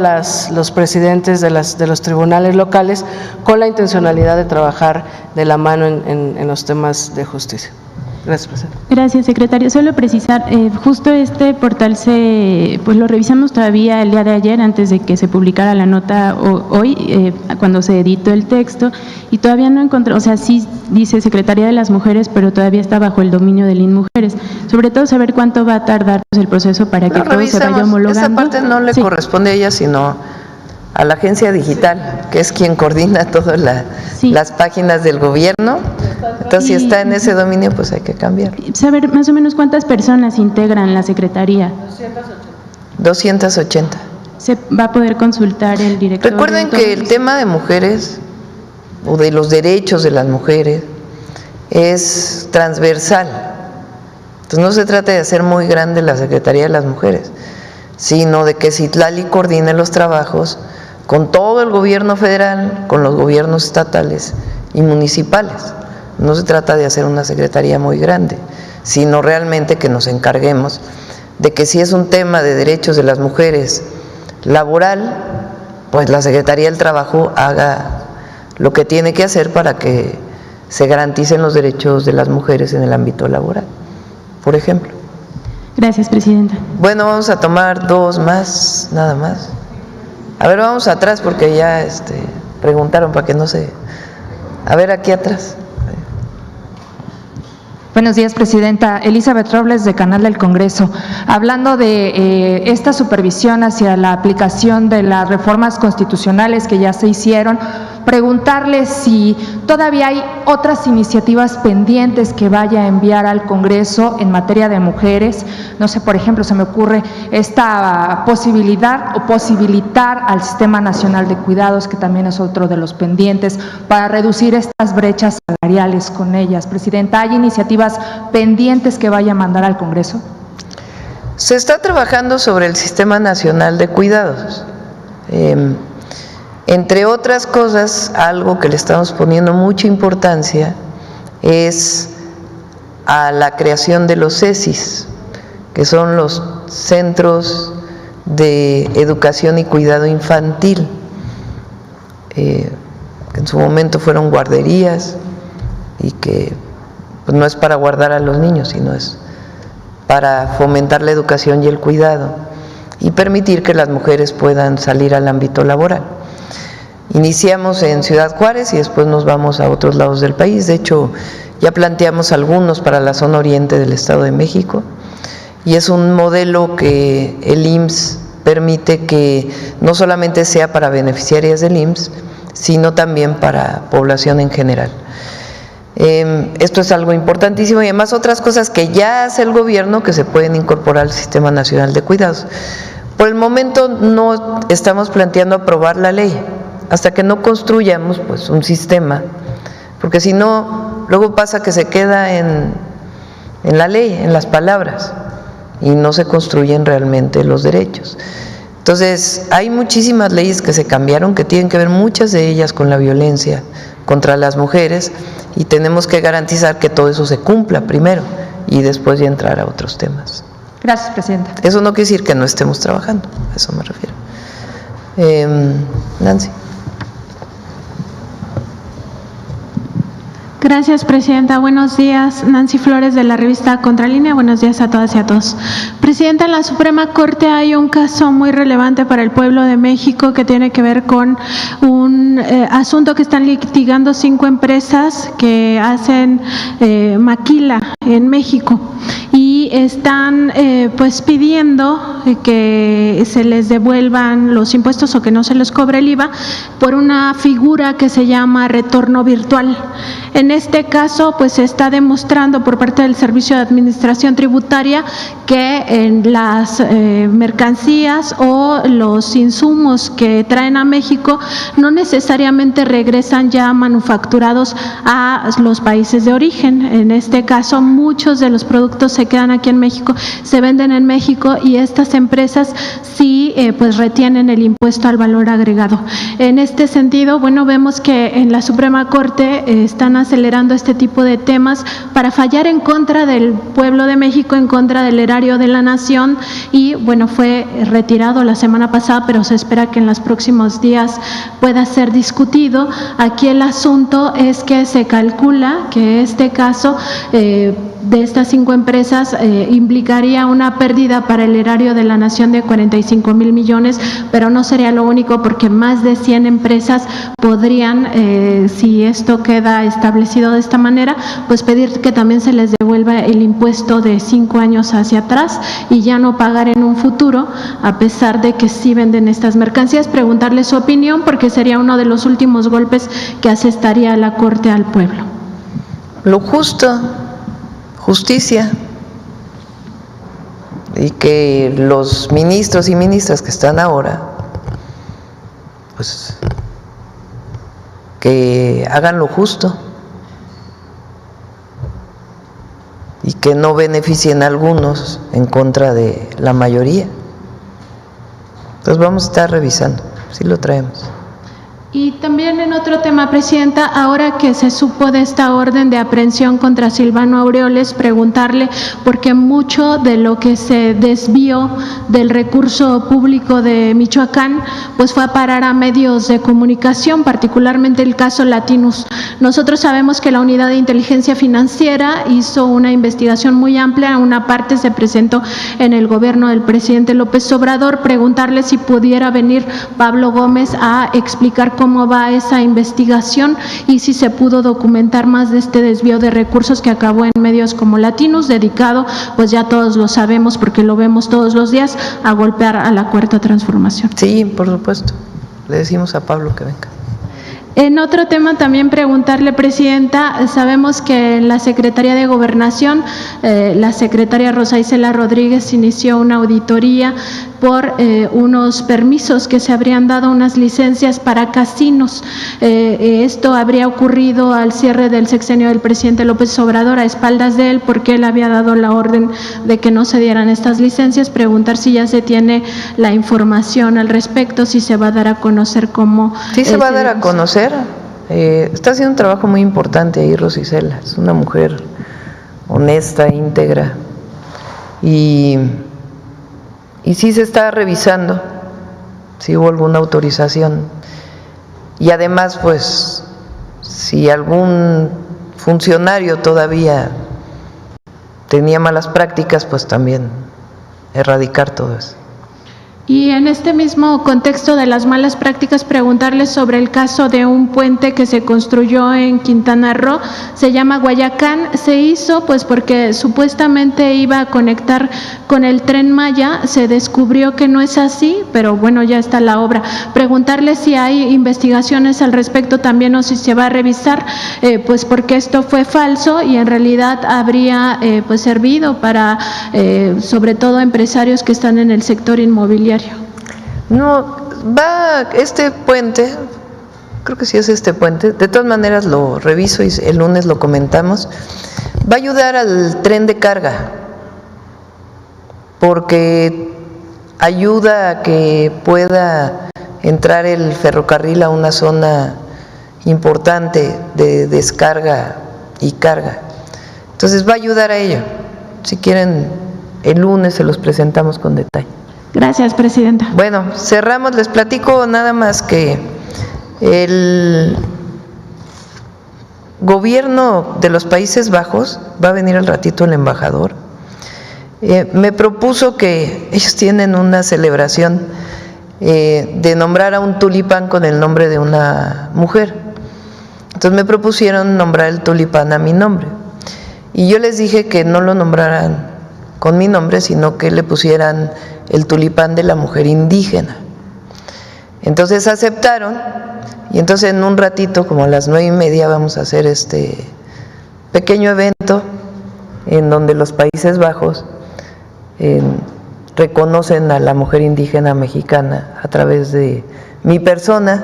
los presidentes de los tribunales locales con la intencionalidad de trabajar de la mano en los temas de justicia. Gracias, presidenta. Gracias, secretario. Solo precisar, justo este portal pues lo revisamos todavía el día de ayer antes de que se publicara la nota hoy, cuando se editó el texto, y todavía no encontré, o sea, sí dice Secretaría de las Mujeres, pero todavía está bajo el dominio del INMujeres. Sobre todo saber cuánto va a tardar pues, el proceso para que todo se vaya homologando. Esa parte no le corresponde a ella, sino a la agencia digital, que es quien coordina todas las páginas del gobierno. Entonces, si está en ese dominio, pues hay que cambiar. Saber más o menos cuántas personas integran la Secretaría. 280. Se va a poder consultar el director. Recuerden que el tema de mujeres o de los derechos de las mujeres es transversal. Entonces, no se trata de hacer muy grande la Secretaría de las Mujeres, sino de que Citlali coordine los trabajos con todo el gobierno federal, con los gobiernos estatales y municipales. No se trata de hacer una secretaría muy grande, sino realmente que nos encarguemos de que si es un tema de derechos de las mujeres laboral, pues la Secretaría del Trabajo haga lo que tiene que hacer para que se garanticen los derechos de las mujeres en el ámbito laboral, por ejemplo. Gracias, presidenta. Bueno, vamos a tomar dos más, nada más. A ver, vamos atrás porque ya preguntaron para que no se... A ver, aquí atrás. Buenos días, presidenta. Elizabeth Robles, de Canal del Congreso. Hablando de esta supervisión hacia la aplicación de las reformas constitucionales que ya se hicieron, preguntarle si todavía hay otras iniciativas pendientes que vaya a enviar al Congreso en materia de mujeres. No sé, por ejemplo, se me ocurre esta posibilidad o posibilitar al Sistema Nacional de Cuidados, que también es otro de los pendientes, para reducir estas brechas salariales con ellas. Presidenta, ¿hay iniciativas pendientes que vaya a mandar al Congreso? Se está trabajando sobre el Sistema Nacional de Cuidados. Entre otras cosas, algo que le estamos poniendo mucha importancia es a la creación de los CECIS, que son los Centros de Educación y Cuidado Infantil, que en su momento fueron guarderías y que pues, no es para guardar a los niños, sino es para fomentar la educación y el cuidado y permitir que las mujeres puedan salir al ámbito laboral. Iniciamos en Ciudad Juárez y después nos vamos a otros lados del país. De hecho, ya planteamos algunos para la zona oriente del Estado de México, y es un modelo que el IMSS permite que no solamente sea para beneficiarias del IMSS, sino también para población en general. Esto es algo importantísimo, y además otras cosas que ya hace el gobierno que se pueden incorporar al Sistema Nacional de Cuidados. Por el momento no estamos planteando aprobar la ley hasta que no construyamos pues un sistema, porque si no, luego pasa que se queda en la ley, en las palabras, y no se construyen realmente los derechos. Entonces, hay muchísimas leyes que se cambiaron, que tienen que ver muchas de ellas con la violencia contra las mujeres, y tenemos que garantizar que todo eso se cumpla primero y después ya entrar a otros temas. Gracias, presidenta. Eso no quiere decir que no estemos trabajando, a eso me refiero. Nancy. Gracias, Presidenta. Buenos días. Nancy Flores, de la revista Contralínea. Buenos días a todas y a todos. Presidenta, en la Suprema Corte hay un caso muy relevante para el pueblo de México que tiene que ver con un asunto que están litigando 5 empresas que hacen maquila en México y están pues pidiendo que se les devuelvan los impuestos o que no se les cobre el IVA por una figura que se llama retorno virtual. En este caso, pues se está demostrando por parte del Servicio de Administración Tributaria que en las mercancías o los insumos que traen a México no necesariamente regresan ya manufacturados a los países de origen. En este caso, muchos de los productos se quedan aquí en México, se venden en México y estas empresas sí pues retienen el impuesto al valor agregado. En este sentido, bueno, vemos que en la Suprema Corte están acelerando este tipo de temas para fallar en contra del pueblo de México, en contra del erario de la nación y bueno, fue retirado la semana pasada, pero se espera que en los próximos días pueda ser discutido. Aquí el asunto es que se calcula que este caso de estas 5 empresas implicaría una pérdida para el erario de la nación de 45,000 millones, pero no sería lo único porque más de 100 empresas podrían, si esto queda establecido de esta manera, pues pedir que también se les devuelva el impuesto de 5 años hacia atrás y ya no pagar en un futuro, a pesar de que sí venden estas mercancías. Preguntarle su opinión porque sería uno de los últimos golpes que asestaría la Corte al pueblo. Lo justo, justicia, y que los ministros y ministras que están ahora, pues que hagan lo justo y que no beneficien a algunos en contra de la mayoría. Entonces vamos a estar revisando, sí lo traemos. Y también en otro tema, Presidenta, ahora que se supo de esta orden de aprehensión contra Silvano Aureoles, preguntarle, porque mucho de lo que se desvió del recurso público de Michoacán, pues fue a parar a medios de comunicación, particularmente el caso Latinus. Nosotros sabemos que la Unidad de Inteligencia Financiera hizo una investigación muy amplia, una parte se presentó en el gobierno del presidente López Obrador. Preguntarle si pudiera venir Pablo Gómez a explicar cómo va esa investigación y si se pudo documentar más de este desvío de recursos que acabó en medios como Latinus, dedicado, pues ya todos lo sabemos porque lo vemos todos los días, a golpear a la Cuarta Transformación. Sí, por supuesto. Le decimos a Pablo que venga. En otro tema también preguntarle, Presidenta, sabemos que en la Secretaría de Gobernación, la secretaria Rosa Isela Rodríguez inició una auditoría por unos permisos que se habrían dado, unas licencias para casinos. Esto habría ocurrido al cierre del sexenio del presidente López Obrador, a espaldas de él, porque él había dado la orden de que no se dieran estas licencias. Preguntar si ya se tiene la información al respecto, si se va a dar a conocer cómo… Sí, se va a dar a conocer. Está haciendo un trabajo muy importante ahí Rosa Isela, es una mujer honesta, íntegra y sí se está revisando si hubo alguna autorización y además pues si algún funcionario todavía tenía malas prácticas, pues también erradicar todo eso. Y en este mismo contexto de las malas prácticas, preguntarles sobre el caso de un puente que se construyó en Quintana Roo, se llama Guayacán, se hizo pues porque supuestamente iba a conectar con el Tren Maya, se descubrió que no es así, pero bueno, ya está la obra. Preguntarles si hay investigaciones al respecto también o si se va a revisar, pues porque esto fue falso y en realidad habría pues servido para sobre todo empresarios que están en el sector inmobiliario. No, va este puente, creo que sí es este puente, de todas maneras lo reviso y el lunes lo comentamos, va a ayudar al tren de carga, porque ayuda a que pueda entrar el ferrocarril a una zona importante de descarga y carga. Entonces va a ayudar a ello. Si quieren, el lunes se los presentamos con detalle. Gracias, Presidenta. Bueno, cerramos, les platico nada más que gobierno de los Países Bajos, va a venir al ratito el embajador, me propuso que ellos tienen una celebración de nombrar a un tulipán con el nombre de una mujer. Entonces me propusieron nombrar el tulipán a mi nombre. Y yo les dije que no lo nombraran con mi nombre, sino que le pusieran el tulipán de la mujer indígena. Entonces aceptaron, y entonces en un ratito, como a las 9:30, vamos a hacer este pequeño evento en donde los Países Bajos reconocen a la mujer indígena mexicana a través de mi persona,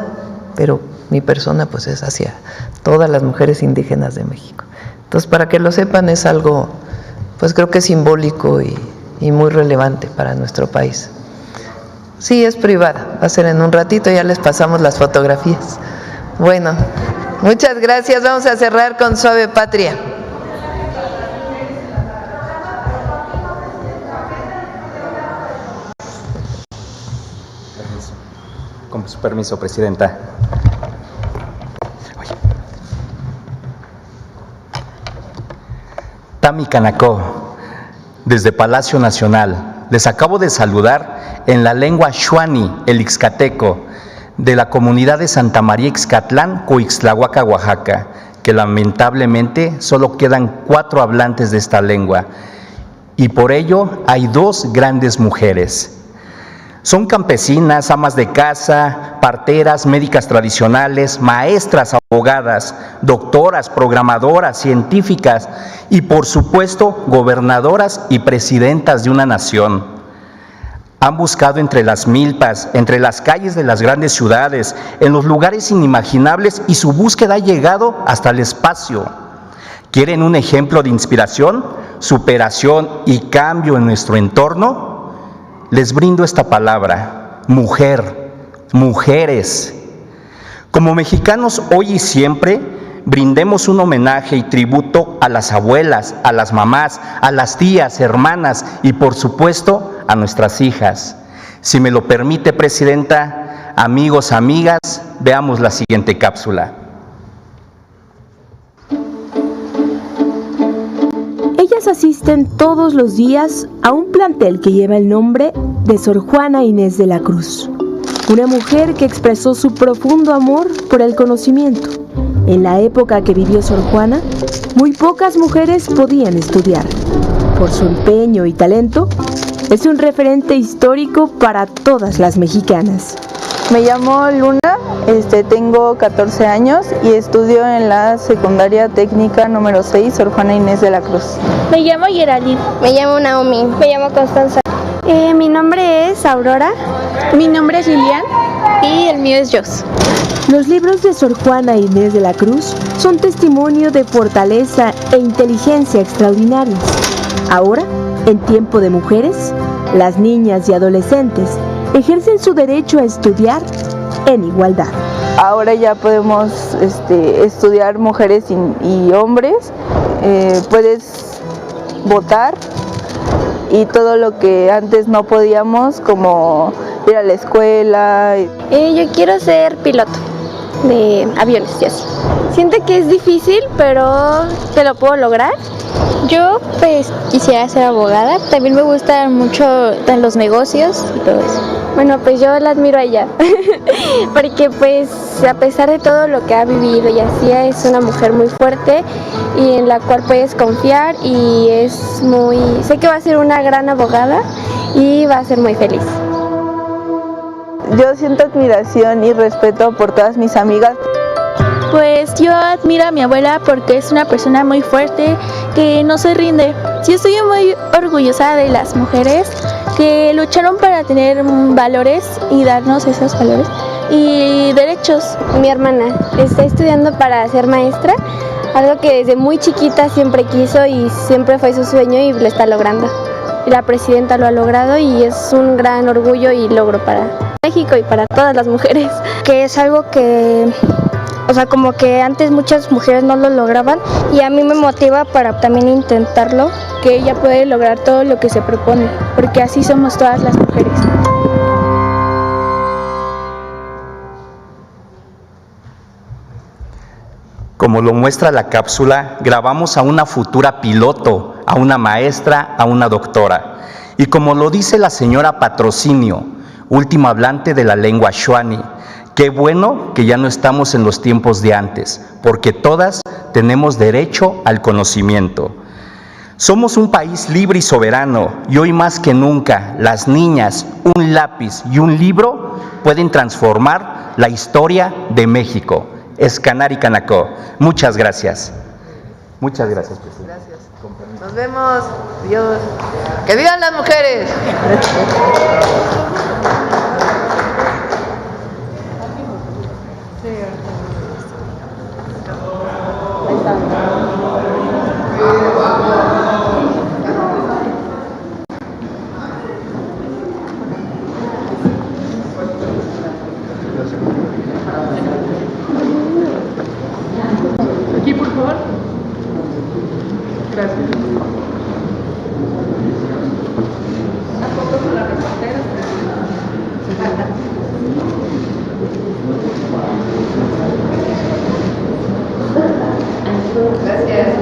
pero mi persona pues es hacia todas las mujeres indígenas de México. Entonces, para que lo sepan, es algo, pues creo que simbólico y muy relevante para nuestro país. Sí, es privada, va a ser en un ratito, ya les pasamos las fotografías. Bueno, muchas gracias, vamos a cerrar con Suave Patria. Con su permiso, Presidenta. Tami Canacó, desde Palacio Nacional. Les acabo de saludar en la lengua xuani, el ixcateco, de la comunidad de Santa María Ixcatlán, Coixtlahuaca, Oaxaca, que lamentablemente solo quedan 4 hablantes de esta lengua, y por ello hay 2 grandes mujeres. Son campesinas, amas de casa, parteras, médicas tradicionales, maestras, abogadas, doctoras, programadoras, científicas y, por supuesto, gobernadoras y presidentas de una nación. Han buscado entre las milpas, entre las calles de las grandes ciudades, en los lugares inimaginables, y su búsqueda ha llegado hasta el espacio. ¿Quieren un ejemplo de inspiración, superación y cambio en nuestro entorno? Les brindo esta palabra: mujer, mujeres. Como mexicanos, hoy y siempre, brindemos un homenaje y tributo a las abuelas, a las mamás, a las tías, hermanas y, por supuesto, a nuestras hijas. Si me lo permite, Presidenta, amigos, amigas, veamos la siguiente cápsula. Ellas asisten todos los días a un plantel que lleva el nombre de Sor Juana Inés de la Cruz, una mujer que expresó su profundo amor por el conocimiento. En la época que vivió Sor Juana, muy pocas mujeres podían estudiar. Por su empeño y talento, es un referente histórico para todas las mexicanas. Me llamo Luna, tengo 14 años y estudio en la secundaria técnica número 6, Sor Juana Inés de la Cruz. Me llamo Geraldine. Me llamo Naomi. Me llamo Constanza. Mi nombre es Aurora. Mi nombre es Lilian. Y el mío es Jos. Los libros de Sor Juana Inés de la Cruz son testimonio de fortaleza e inteligencia extraordinarias. Ahora, en tiempo de mujeres, las niñas y adolescentes ejercen su derecho a estudiar en igualdad. Ahora ya podemos estudiar mujeres y hombres, puedes votar y todo lo que antes no podíamos, como ir a la escuela. Yo quiero ser piloto de aviones, yo sí. Siento que es difícil, pero te lo puedo lograr. Yo pues quisiera ser abogada, también me gustan mucho los negocios y todo eso. Bueno, pues yo la admiro a ella, porque pues a pesar de todo lo que ha vivido y así, es una mujer muy fuerte y en la cual puedes confiar, y sé que va a ser una gran abogada y va a ser muy feliz. Yo siento admiración y respeto por todas mis amigas. Pues yo admiro a mi abuela porque es una persona muy fuerte que no se rinde. Sí, estoy muy orgullosa de las mujeres que lucharon para tener valores y darnos esos valores y derechos. Mi hermana está estudiando para ser maestra, algo que desde muy chiquita siempre quiso y siempre fue su sueño y lo está logrando. La presidenta lo ha logrado y es un gran orgullo y logro para México y para todas las mujeres. Que es algo que, como que antes muchas mujeres no lo lograban, y a mí me motiva para también intentarlo. Que ella puede lograr todo lo que se propone, porque así somos todas las mujeres. Como lo muestra la cápsula, grabamos a una futura piloto, a una maestra, a una doctora. Y como lo dice la señora Patrocinio, última hablante de la lengua Xuani, qué bueno que ya no estamos en los tiempos de antes, porque todas tenemos derecho al conocimiento. Somos un país libre y soberano, y hoy más que nunca, las niñas, un lápiz y un libro pueden transformar la historia de México. Escanari Canacó. Muchas gracias. Muchas gracias, presidente. Gracias. Nos vemos. Dios. ¡Que vivan las mujeres! Aquí, por favor. Gracias. Una foto con la reportera. Gracias. Gracias.